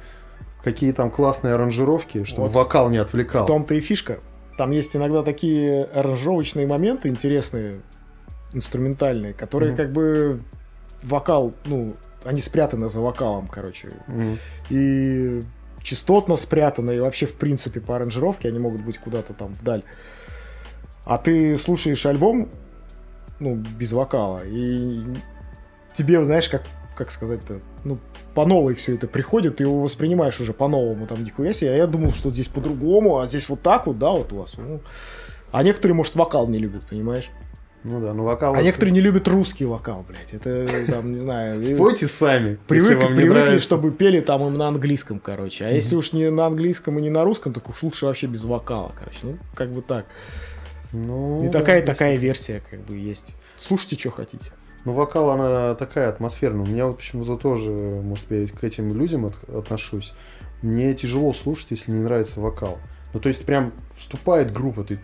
какие там классные аранжировки, чтобы вот вокал не отвлекал? В том-то и фишка. Там есть иногда такие аранжировочные моменты интересные, инструментальные, которые как бы вокал, ну, они спрятаны за вокалом, короче. И частотно спрятаны, и вообще, в принципе, по аранжировке они могут быть куда-то там вдаль. А ты слушаешь альбом, ну, без вокала, и тебе, знаешь, как сказать-то, ну, по новой все это приходит, ты его воспринимаешь уже по-новому, там, нихуя себе, а я думал, что здесь по-другому, а здесь вот так вот, да, вот у вас. Ну. А некоторые, может, вокал не любят, понимаешь? Ну да, ну вокал... А некоторые не любят русский вокал, блядь, это, там, не знаю... Спойте сами, Привыкли, чтобы пели там им на английском, короче, а если уж не на английском и не на русском, так уж лучше вообще без вокала, короче, ну, как бы так. Ну, и такая версия, как бы, есть. Слушайте, что хотите. Ну, вокал, она такая атмосферная. У меня вот почему-то тоже, может быть, я к этим людям отношусь. Мне тяжело слушать, если не нравится вокал. Ну, то есть, прям вступает группа, ты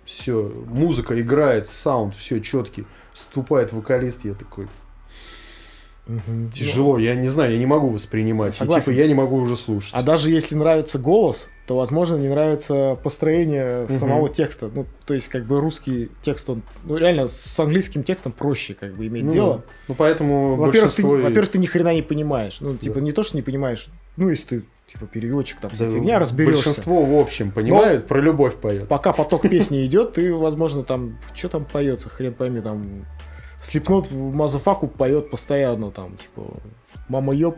все, музыка играет, саунд, все четкий. Вступает вокалист, я такой... Тяжело, я не знаю, я не могу воспринимать. И, типа, я не могу уже слушать. А даже если нравится голос, то, возможно, не нравится построение самого текста. Ну, то есть, как бы, русский текст, он, ну, реально, с английским текстом проще, как бы, иметь дело. Ну, поэтому во-первых, ты ни хрена не понимаешь. Ну, типа, не то, что не понимаешь, ну, если ты, типа, переводчик, там, вся фигня, разберешься. Большинство, в общем, понимает, про любовь поет. Пока поток песни идет, ты, возможно, там, что там поется, хрен пойми, там... Слепнот в Мазафаку поет постоянно, там, типа, мама ёб,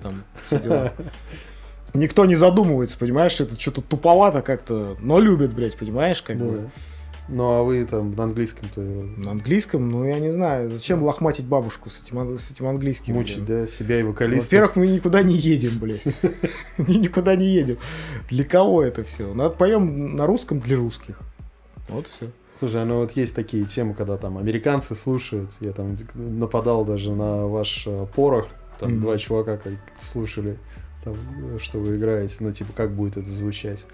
там, все дела. Никто не задумывается, понимаешь, что это что-то туповато как-то, но любят, блядь, понимаешь, как бы. Ну, а вы там на английском-то... На английском, ну, я не знаю, зачем лохматить бабушку с этим английским? Мучить, да, себя и вокалиста. Во-первых, мы никуда не едем, блядь. Мы никуда не едем. Для кого это все? Поем на русском для русских. Вот все. Слушай, ну вот есть такие темы, когда там американцы слушают, я там нападал даже на ваш порох, там два чувака как слушали, там, что вы играете, ну типа как будет это звучать.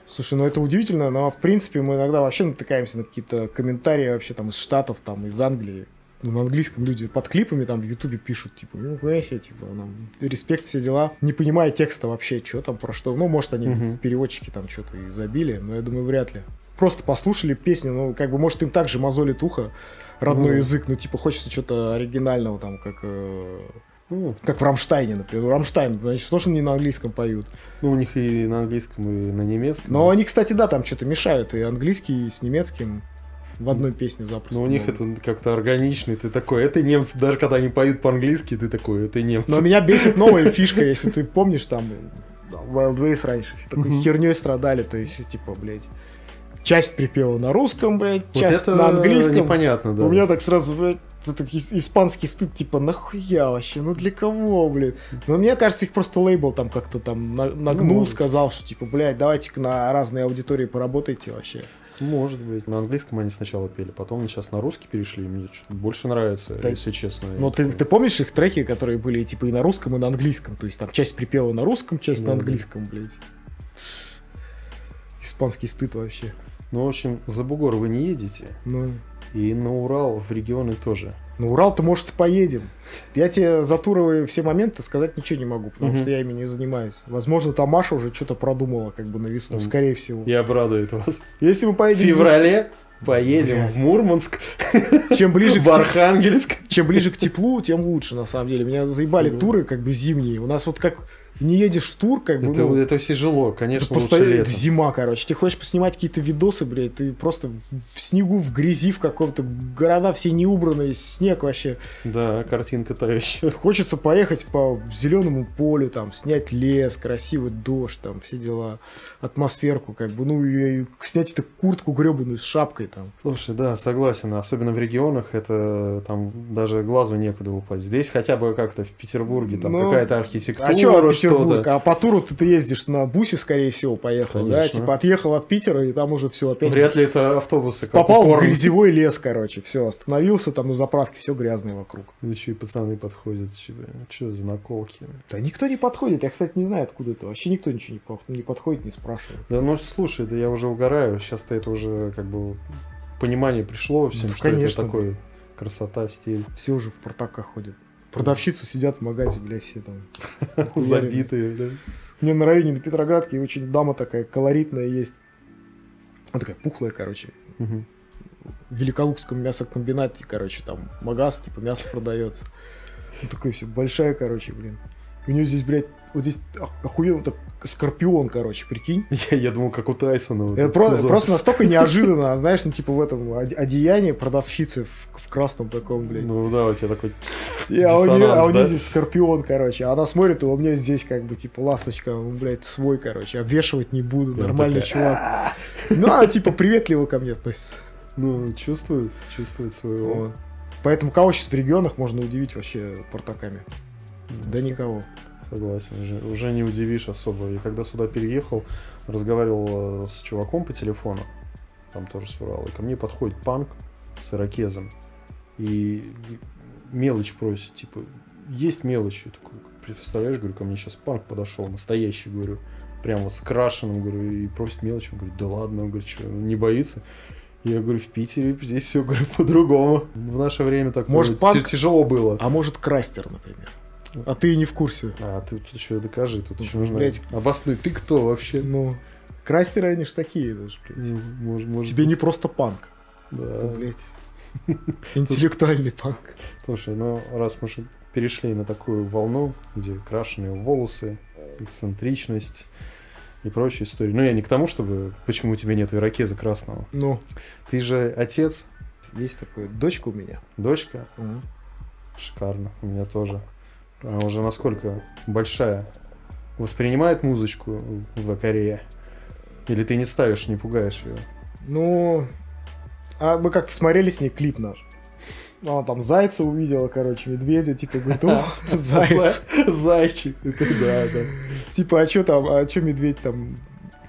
Слушай, ну это удивительно, но в принципе мы иногда вообще натыкаемся на какие-то комментарии вообще там из Штатов, там из Англии. Ну, на английском люди под клипами там в Ютубе пишут, типа, ну, знаете, типа, нам респект, все дела, не понимая текста вообще, что там, про что. Ну, может, они в переводчике там что-то и забили, но я думаю, вряд ли. Просто послушали песню, ну, как бы, может, им также мозолит ухо, родной язык, ну, типа, хочется что-то оригинального, там, как Ну, Как в Рамштайне, например. Рамштайн, значит, тоже не на английском поют. у них и на английском, и на немецком. Но они, кстати, да, там что-то мешают. И английский, и с немецким в одной песне запросто. Но у них могут. это как-то органично, и ты такой, это немцы, даже когда они поют по-английски, ты такой, это немцы. Но меня бесит новая фишка, если ты помнишь, там Wild Ways раньше все такой херней страдали, то есть, типа, блядь, часть припева на русском, блядь, Вот часть это на английском. непонятно, да. У меня так сразу, блядь, это испанский стыд, типа, нахуя вообще, ну для кого, блядь? Но мне кажется, их просто лейбл там как-то там нагнул, может. сказал, что, типа, блядь, давайте-ка на разные аудитории поработайте вообще. Может быть. На английском они сначала пели, потом сейчас на русский перешли, и мне что-то больше нравится, Да. если честно. Но Я ты такой, помнишь их треки, которые были, типа, и на русском, и на английском? То есть там часть припева на русском, часть Да, на да. английском, блядь. Испанский стыд вообще. Ну, в общем, за бугор вы не едете, Ну, и на Урал в регионы тоже. на Урал-то, может, и поедем. Я тебе за туровые все моменты сказать ничего не могу, потому Мгм. что я ими не занимаюсь. Возможно, там Маша уже что-то продумала, как бы, на весну, Мгм. скорее всего. И обрадует вас. Если мы В поедем... феврале поедем Блядь. в Мурманск, Чем ближе, в Архангельск. чем ближе к теплу, тем лучше, на самом деле. Меня заебали Согласен. туры, как бы, зимние. У нас вот как не едешь в тур, как бы, ну, Это тяжело, конечно, это лучше постоянно летом. зима, короче. Ты хочешь поснимать какие-то видосы, блядь, ты просто в снегу, в грязи в каком-то, города все неубранные, снег вообще. Да, картинка-то еще. Хочется поехать по зеленому полю, там, снять лес, красивый дождь, там, все дела, атмосферку, как бы, ну, и снять эту куртку гребаную с шапкой, там. Слушай, да, согласен. Особенно в регионах это там даже глазу некуда упасть. Здесь хотя бы как-то в Петербурге там Ну, какая-то архитектура, А что Петербург? что-то. А по туру ты ездишь на бусе, скорее всего, поехал, да? Конечно. Типа отъехал от Питера, и там уже все опять... Вряд ли это автобусы. как Попал в упорно. грязевой лес, короче, все, остановился там на заправке, все грязное вокруг. Еще и пацаны подходят. Что за наколки? Да никто не подходит, я, кстати, не знаю, откуда это. Вообще никто ничего не подходит, не спрашивает. Да ну слушай, да я уже угораю. Сейчас-то это уже как бы понимание пришло всем, Да, что конечно. это такое красота, стиль. Все уже в портаках ходят. Продавщицы сидят в магазе, бля, все там. нахуяренные. Забитые, да. У меня на районе на Петроградке очень дама такая колоритная есть. Она такая пухлая, короче. Мгм. В Великолукском мясокомбинате, короче, там магаз, типа мясо продается. Ну такая все большая, короче, блин. У нее здесь, блядь, вот здесь охуенно так скорпион, короче, прикинь. Я думал, как у Тайсона. вот Это этот кузов. просто настолько неожиданно, знаешь, ну типа в этом одеянии продавщицы в красном таком, блядь. Ну да, у тебя такой А у нее диссонанс, да? здесь скорпион, короче. А она смотрит, и у меня здесь как бы типа ласточка, он, блядь, свой, короче. Обвешивать не буду, она нормальный такая, чувак. Ну, она типа приветливо ко мне относится. Ну, чувствует своего. Вот. Поэтому кого сейчас в регионах можно удивить вообще портаками? Да никого. Согласен, уже не удивишь особо. И когда сюда переехал, разговаривал с чуваком по телефону, там тоже с Урала, и ко мне подходит панк с ирокезом, и мелочь просит, типа, есть мелочь. Я такой, представляешь, говорю, ко мне сейчас панк подошел, настоящий, говорю, прям вот с крашеным, говорю, и просит мелочь. Он говорит, да ладно, он говорит, что, не боится? Я говорю, в Питере здесь все, говорю, по-другому. В наше время так Может, панк? тяжело было. А может, крастер, например. А ты и не в курсе. А ты тут еще докажи, тут еще нужно Блядь. обоснуть. Ты кто вообще? Ну, крастеры они ж такие даже, блядь. Может Тебе быть. не просто панк. Да. Это, блядь, интеллектуальный панк. Слушай, ну раз мы уже перешли на такую волну, где крашеные волосы, эксцентричность и прочие истории. Ну, я не к тому, чтобы почему у тебя нет ирокеза красного. Ну, Ты же отец, есть такое. Дочка у меня. дочка. Мгм. Шикарно. У меня тоже. Она уже насколько большая. Воспринимает музычку в Корее? Или ты не ставишь, не пугаешь ее? Ну, а мы как-то смотрели с ней клип наш. Она там зайца увидела, короче, медведя, типа, говорит, о, заяц. Зайчик. Да, да. Типа, а что там, а что медведь там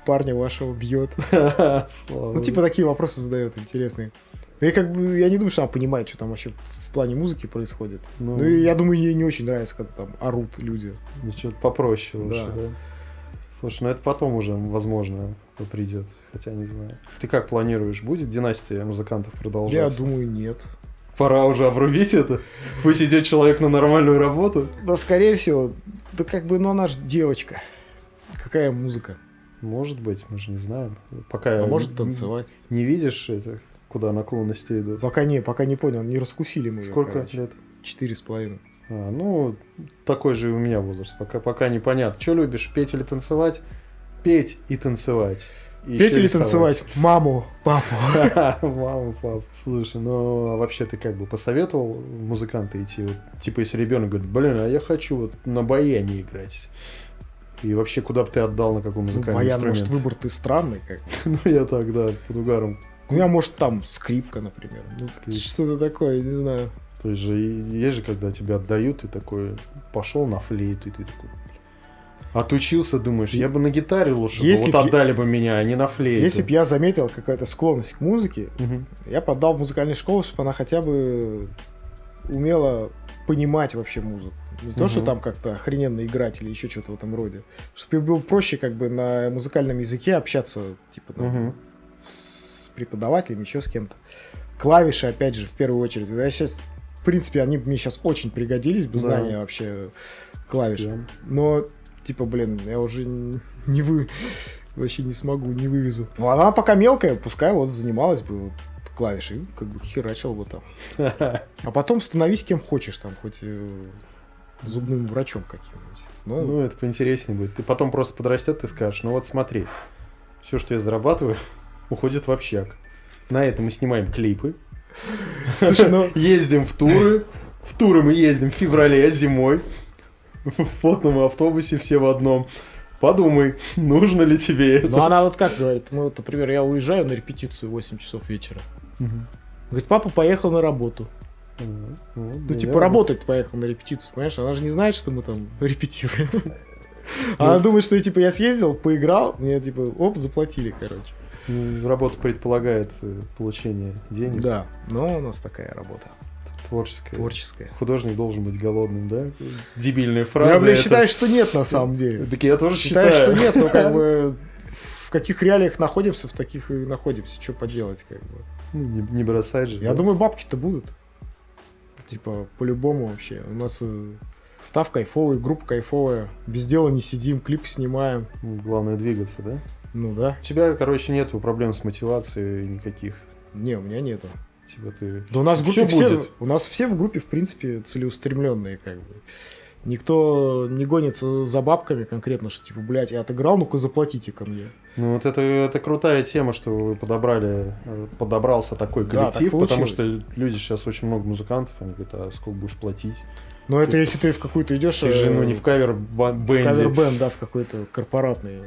парня вашего бьет? Слава Ну, богу. типа, такие вопросы задает интересные. Ну, и как бы, я не думаю, что она понимает, что там вообще в плане музыки происходит. Ну, Ну, и я думаю, ей не очень нравится, когда там орут люди. ничего попроще лучше, Да. да? Слушай, ну это потом уже, возможно, придет. Хотя не знаю. Ты как планируешь? Будет династия музыкантов Я продолжаться? думаю, нет. Пора уже обрубить это? Пусть идет человек на нормальную работу? Да, скорее всего, да как бы, ну, она же девочка. Какая музыка? Может быть, мы же не знаем. Пока А может танцевать. не видишь это, куда наклонности идут. Пока не понял, не раскусили мы её, Сколько короче. лет? 4,5. Ну, такой же и у меня возраст. Пока непонятно. Что любишь, петь или танцевать? Петь и танцевать. И Петь еще или рисовать. танцевать? Маму, папу. Мама, папа. Слушай, ну, а вообще ты как бы посоветовал в музыканты идти? Вот, типа, если ребенок говорит, блин, а я хочу вот на баяне играть. И вообще, куда бы ты отдал, на какой музыкальный Баян, инструмент? может, выбор ты странный, как. Ну, я так, да, под угаром. У меня, может, там скрипка, например. Ну, Скрипка. что-то такое, не знаю. То есть же, есть же, когда тебя отдают, ты такой, пошел на флейту, и ты такой, отучился, думаешь, я бы на гитаре лучше Если бы, б вот я- отдали бы меня, а не на флейту. Если бы я заметил какая-то склонность к музыке, Мгм. я подал в музыкальную школу, чтобы она хотя бы умела понимать вообще музыку. Не то, что Мгм. там как-то охрененно играть или еще что-то в этом роде. Чтобы было проще как бы на музыкальном языке общаться, типа, там, Мгм. с преподавателем, еще с кем-то. Клавиши, опять же, в первую очередь. Я сейчас, в принципе, они мне сейчас очень пригодились бы, Да. знания вообще клавиш. Да. Но, типа, блин, я уже вообще не смогу, не вывезу. Ну, она пока мелкая, пускай вот занималась бы вот клавишей, как бы херачила бы там. А потом становись кем хочешь, там, хоть зубным врачом каким-нибудь. Ну, Ну, это поинтереснее будет. Ты потом просто подрастет, ты скажешь, ну вот смотри, все, что я зарабатываю, уходит в общак. На это мы снимаем клипы, слушай, ну, ездим в туры. В туры мы ездим в феврале, зимой. В потном автобусе все в одном. Подумай, нужно ли тебе это? ну она вот как говорит, мы вот, например, я уезжаю на репетицию в 8 часов вечера. Мгм. Говорит, папа поехал на работу. Ну, Ну, типа, работать поехал на репетицию, понимаешь? Она же не знает, что мы там репетируем. Она думает, что типа я съездил, поиграл, мне типа, оп, заплатили, короче. Работа предполагает получение денег. Да, но у нас такая работа. Творческая. Творческая. Художник должен быть голодным, да? Дебильная Я, фраза. блин, это- считаю, что нет на самом деле. Так я тоже Считаю, считаю. что нет, но как бы в каких реалиях находимся, в таких и находимся. Что поделать, как бы. Ну, не бросать же. Я да? думаю, бабки-то будут. Типа, по-любому вообще. У нас став кайфовый, группа кайфовая. Без дела не сидим, клип снимаем. Главное двигаться, да? Ну да. У тебя, короче, нету проблем с мотивацией никаких. Не, у меня нету. Типа ты... Да у нас в Всё группе все, будет. у нас все в группе, в принципе, целеустремленные, как бы. Никто не гонится за бабками конкретно, что типа, блядь, я отыграл, ну-ка заплатите ко мне. Ну вот это крутая тема, что вы подобрался такой Да, так коллектив, потому получилось. что люди сейчас очень много музыкантов, они говорят, а сколько будешь платить? Но это если ты в какую-то идешь... Ты же, ну, не в в кавер-бенде. кавер-бенд, да, в какой-то корпоратный.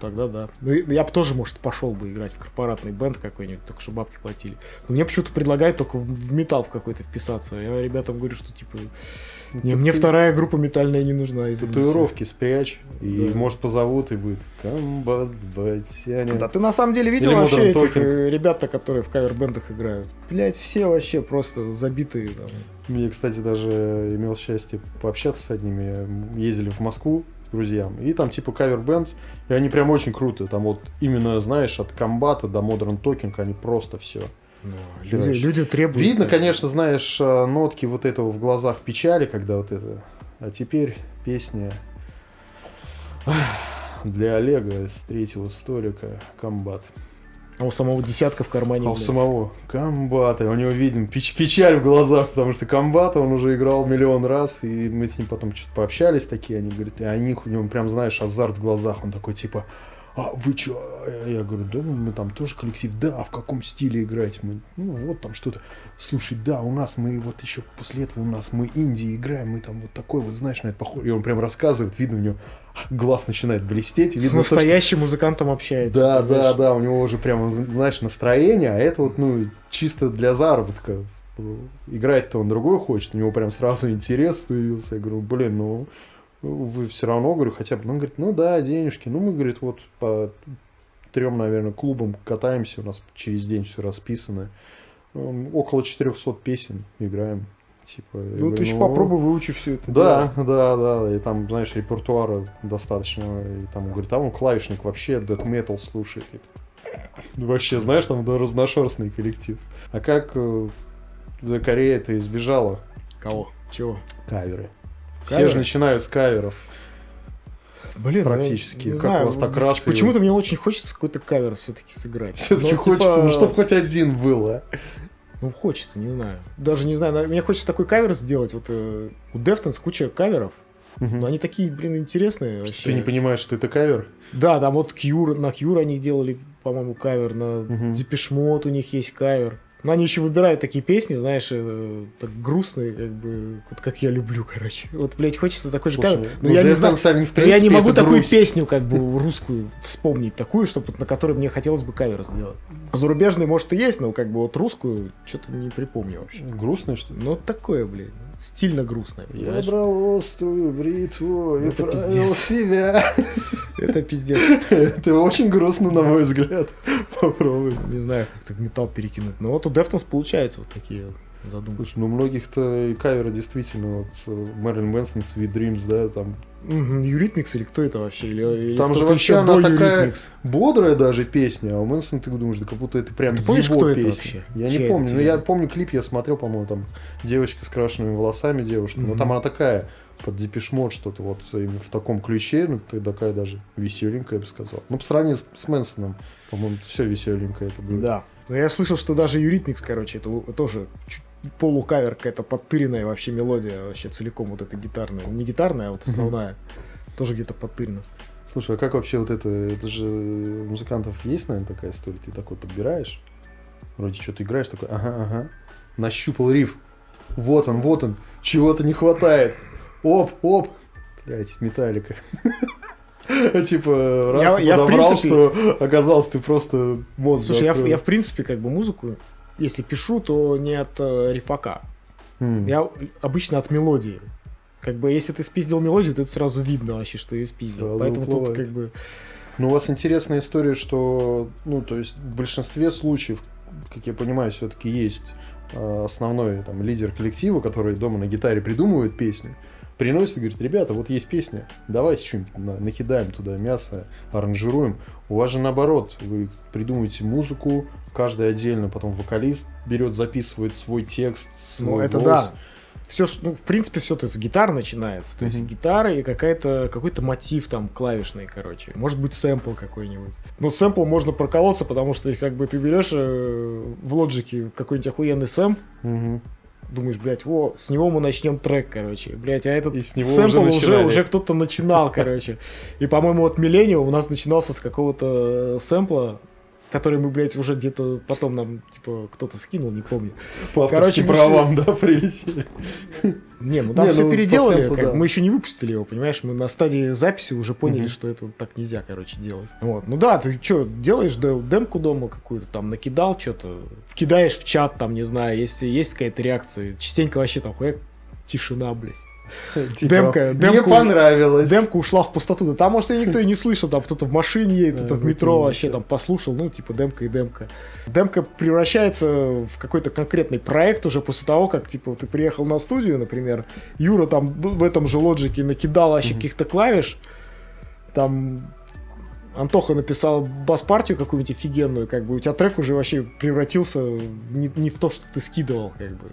Тогда да. Ну, я бы тоже, может, пошел бы играть в корпоратный бенд какой-нибудь, только что бабки платили. Но мне почему-то предлагают только в металл в какой-то вписаться. Я ребятам говорю, что типа... Не, мне вторая группа метальная не нужна, извините. Татуировки спрячь, и, Да. может, позовут, и будет комбат батяня. Да ты на самом деле видел Или вообще Modern этих Talking. ребят, которые в кавер-бендах играют? Блять, все вообще просто забитые там. Я, кстати, даже имел счастье пообщаться с одними. Ездили в Москву к друзьям. И там типа кавер-бенд. И они прям очень круто. Там вот именно, знаешь, от комбата до Modern Talking они просто все. Люди требуют. Видно, конечно, знаешь, нотки вот этого в глазах печали, когда вот это. А теперь песня для Олега с третьего столика «Комбат». А у самого десятка в кармане. А у блядь. самого комбата, у него видим печаль в глазах, потому что комбата он уже играл миллион раз, и мы с ним потом что-то пообщались такие, они говорят, и у него прям, знаешь, азарт в глазах, он такой типа, а вы чё? Я говорю, да, мы там тоже коллектив, да, а в каком стиле играете? Мы, ну вот там что-то, слушай, да, у нас мы вот еще после этого мы инди играем, мы там вот такой вот, знаешь, на это похоже, и он прям рассказывает, видно у него глаз начинает блестеть, и С видно, что- настоящим музыкантом общается. да, понимаешь? да, у него уже прям, знаешь, настроение, а это вот, ну, чисто для заработка. Играть-то он другой хочет, у него прям сразу интерес появился. Я говорю, блин, ну, вы все равно, говорю, хотя бы, ну, он говорит, ну да, денежки, ну, мы, говорит, вот по 3, наверное, клубам катаемся, у нас через день все расписано. Около 400 песен играем. Типа, я Ну, говорю, ты еще попробуй выучи все это. да, да, и там, знаешь, репертуара достаточно, и там, он говорит, а он клавишник вообще death metal слушает. Ну, вообще, знаешь, там разношерстный коллектив. А как Корея это избежала? Кого? Чего? Каверы. Все Каверы? же начинают с каверов. Блин, Практически. я не Как знаю, у вас так раз и- Почему-то мне очень хочется какой-то кавер все-таки сыграть. Все-таки Ну, типа, хочется, ну, чтобы хоть один был, а? Ну, хочется, не знаю. Даже не знаю, мне хочется такой кавер сделать. Вот у Deftones куча каверов. Но они такие, блин, интересные вообще. Ты не понимаешь, что это кавер? Да, там вот Cure, на Cure они делали, по-моему, кавер, на Depeche Mode у них есть кавер. Но они еще выбирают такие песни, знаешь, так грустные, как бы, вот как я люблю, короче. Вот, блядь, хочется такой же кавер. Но я не знаю, я не могу такую песню, как бы, русскую вспомнить, такую, чтобы на которой мне хотелось бы кавер сделать. Зарубежный, может, и есть, но, как бы, вот русскую что-то не припомню вообще. Грустная, что ли? Ну, такое, блин, стильно грустное, понимаешь? Я брал острую бритву и правил себя. Это пиздец. Это очень грустно, на мой взгляд. Попробуй. Не знаю, как-то в металл перекинуть. Но вот у Deftones получается вот такие задумки. Слушай, ну многих-то и каверы действительно, вот Мэрилин Мэнсон, Sweet Dreams, да, там. Eurythmics или кто это вообще? Или там же вообще она такая бодрая даже песня, а у Мэнсона ты думаешь, да как будто это прям его песня. Это вообще? Я не помню, но я помню клип, я смотрел, по-моему, там девочка с крашенными волосами, девушка, но там она такая под Depeche Mode что-то вот именно в таком ключе, ну такая даже веселенькая, я бы сказал. Ну по сравнению с Мэнсоном, по-моему, все веселенькое это было. Да. Но я слышал, что даже Eurythmics, короче, это тоже полукавер, какая-то подтыренная вообще мелодия, вообще целиком вот эта гитарная. Не гитарная, а вот основная. Тоже где-то подтырена. Слушай, а как вообще вот это же у музыкантов есть, наверное, такая история? Ты такой подбираешь, вроде что-то играешь, такой, ага, нащупал риф. Вот он, чего-то не хватает. Оп, блять, Металлика. Типа, раз подобрал, что оказалось, ты просто мозг застроил. Слушай, я в принципе как бы музыку, если пишу, то не от рифака. Я обычно от мелодии. Как бы, если ты спиздил мелодию, то это сразу видно вообще, что ее спиздил. Сразу поэтому уплывает. Тут как бы... Ну, у вас интересная история, что, ну, то есть, в большинстве случаев, как я понимаю, все-таки есть основной там лидер коллектива, который дома на гитаре придумывает песни, приносит и говорит: ребята, вот есть песня, давайте что-нибудь накидаем туда мясо, аранжируем. У вас же наоборот, вы придумываете музыку, каждый отдельно, потом вокалист берет, записывает свой текст, свой это голос. Да. Все, ну, в принципе, все это с гитар начинается. То есть гитара и какой-то мотив там клавишный, короче. Может быть, сэмпл какой-нибудь. Но сэмпл можно проколоться, потому что как бы ты берешь в Logic какой-нибудь охуенный сэмп, думаешь, блядь, с него мы начнем трек, короче. Блядь, а этот сэмпл уже кто-то начинал, короче. И, по-моему, вот Millennium у нас начинался с какого-то сэмпла, который мы, блядь, уже где-то потом нам, типа, кто-то скинул, не помню. По авторским правам, да, прилетели. Не, ну там все переделали, да. Мы еще не выпустили его, понимаешь? Мы на стадии записи уже поняли, что это так нельзя, короче, делать. Вот. Ну да, ты что, делаешь демку дома какую-то, там, накидал что-то, кидаешь в чат, там, не знаю, если есть какая-то реакция, частенько вообще там, тишина, блядь. Типа, мне понравилось. Демка ушла в пустоту. Да там, может, и никто и не слышал. Там кто-то в машине едет, кто-то в метро вообще там послушал. Ну, типа, демка и демка. Демка превращается в какой-то конкретный проект уже после того, как, типа, ты приехал на студию, например, Юра там в этом же Лоджике накидал вообще каких-то клавиш. Там Антоха написал бас-партию какую-нибудь офигенную, как бы у тебя трек уже вообще превратился не в то, что ты скидывал, как бы.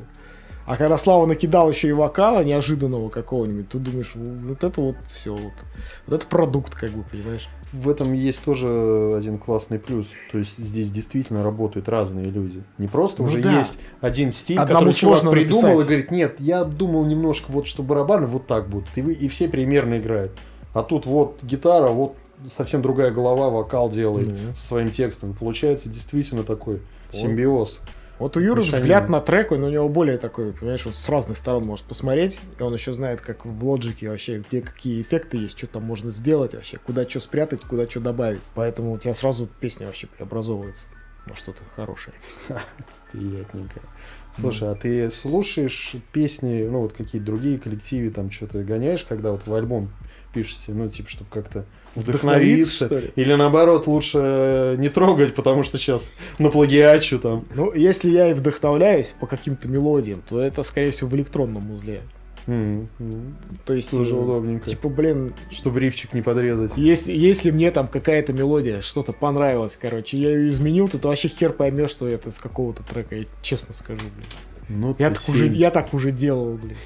А когда Слава накидал еще и вокала неожиданного какого-нибудь, ты думаешь, вот это вот все, вот это продукт, как бы, понимаешь? В этом есть тоже один классный плюс. То есть здесь действительно работают разные люди. Не просто уже есть один стиль, который чувак придумал и говорит: нет, я думал немножко, вот что барабаны вот так будут. И все примерно играют. А тут вот гитара, вот совсем другая голова, вокал делает со своим текстом. Получается действительно такой симбиоз. Вот у Юры взгляд на трек, он у него более такой, понимаешь, он с разных сторон может посмотреть, и он еще знает, как в Лоджике вообще, где какие эффекты есть, что там можно сделать вообще, куда что спрятать, куда что добавить. Поэтому у тебя сразу песня вообще преобразовывается на что-то хорошее. Приятненько. Слушай, а ты слушаешь песни, ну вот какие-то другие коллективы, там что-то гоняешь, когда вот в альбом пишете, ну типа, чтобы как-то вдохновиться, или наоборот лучше не трогать, потому что сейчас наплагиачу там. Ну, если я и вдохновляюсь по каким-то мелодиям, то это, скорее всего, в электронном узле. То есть, тоже удобненько. Типа, блин, чтобы рифчик не подрезать. Если мне там какая-то мелодия, что-то понравилось, короче, я ее изменил, то ты вообще хер поймешь, что это с какого-то трека, я честно скажу, блин. Ну, я так уже делал, блин.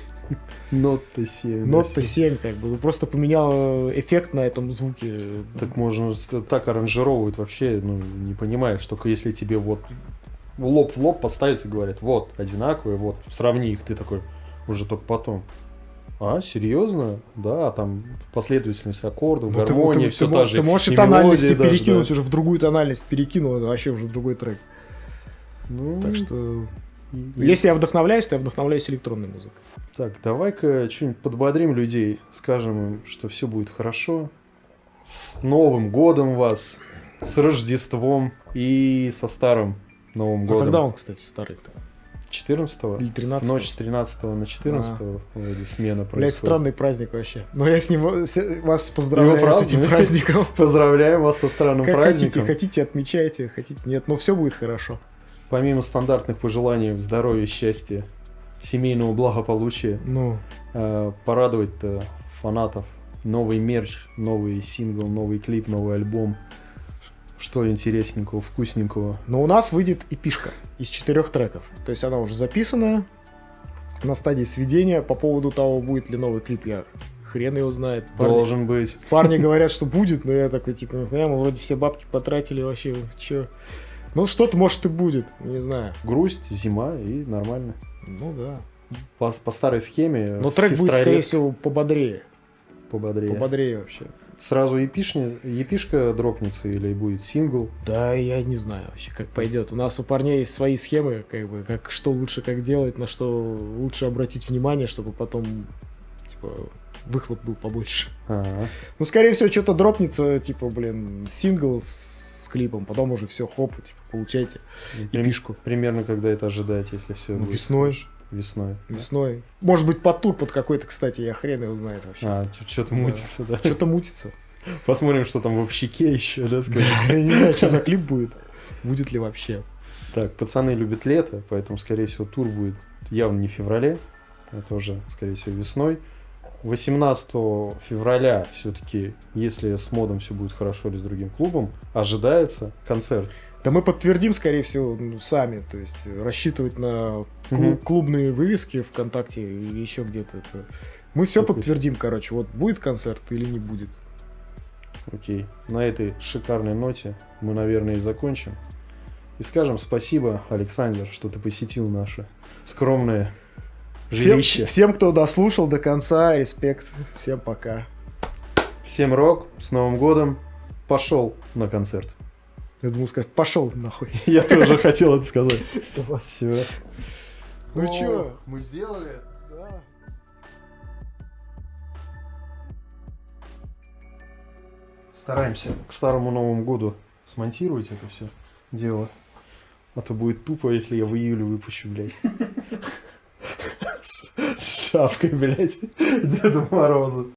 Нота 7. Нота 7, как бы. Просто поменял эффект на этом звуке. Так можно так аранжировывать вообще, ну, не понимаешь, только если тебе вот лоб в лоб поставить и говорят, вот, одинаковые, вот, сравни их, ты такой, уже только потом. А, серьезно? Да, там последовательность аккордов, гармония, все та же. Ты можешь и тональности перекинуть, уже в другую тональность перекинул, это вообще уже другой трек. Ну, так что, если я вдохновляюсь, то я вдохновляюсь электронной музыкой. Так, давай-ка что-нибудь подбодрим людей, скажем им, что все будет хорошо. С Новым годом вас, с Рождеством и со Старым Новым годом. Когда он, кстати, старый-то? 14-го? Или 13-го? В ночь с 13 на 14 вроде смена происходит. Блять, странный праздник вообще. Но я с ним вас поздравляю с этим праздником. Поздравляем вас со странным праздником. Хотите, отмечайте, хотите, нет, но все будет хорошо. Помимо стандартных пожеланий здоровья, счастья, семейного благополучия, порадовать-то фанатов. Новый мерч, новый сингл, новый клип, новый альбом. Что интересненького, вкусненького. Но у нас выйдет эпишка из 4 треков. То есть она уже записанная, на стадии сведения. По поводу того, будет ли новый клип, я хрен его знает. Должен быть. Парни говорят, что будет, но я такой, типа, мы вроде все бабки потратили вообще, чё. Ну, что-то, может, и будет, не знаю. Грусть, зима и нормально. Ну, да. По старой схеме. Но трек будет, скорее всего, пободрее. Пободрее вообще. Сразу епишка дропнется или будет сингл? Да, я не знаю вообще, как пойдет. У нас у парней есть свои схемы, как бы, как что лучше как делать, на что лучше обратить внимание, чтобы потом, типа, выхлоп был побольше. А-а-а. Ну, скорее всего, что-то дропнется, типа, сингл с клипом, потом уже все, хоп, типа, получайте эпишку. Примерно когда это ожидать, если все будет? Весной. Может быть, под тур под какой-то, кстати, я хрен его знает вообще. Что-то мутится, да? Что-то мутится. Посмотрим, что там в общаке еще, да, скажем. Я не знаю, что за клип будет. Будет ли вообще. Так, пацаны любят лето, поэтому, скорее всего, тур будет явно не в феврале. Это уже, скорее всего, весной. 18 февраля все-таки, если с модом все будет хорошо или с другим клубом, ожидается концерт. Да мы подтвердим, скорее всего, сами. То есть рассчитывать на клубные вывески ВКонтакте или еще где-то. Мы все подтвердим, короче. Вот будет концерт или не будет. Окей. На этой шикарной ноте мы, наверное, и закончим. И скажем спасибо, Александр, что ты посетил наше скромное жилище. Всем, кто дослушал до конца, респект. Всем пока. Всем рок. С Новым годом. Пошел на концерт. Я думал сказать, пошел нахуй. Я тоже хотел это сказать. Все. Ну чё? Мы сделали? Да. Стараемся к старому Новому году смонтировать это все дело. А то будет тупо, если я в июле выпущу, блядь. С шапкой, блядь, Деда Мороза.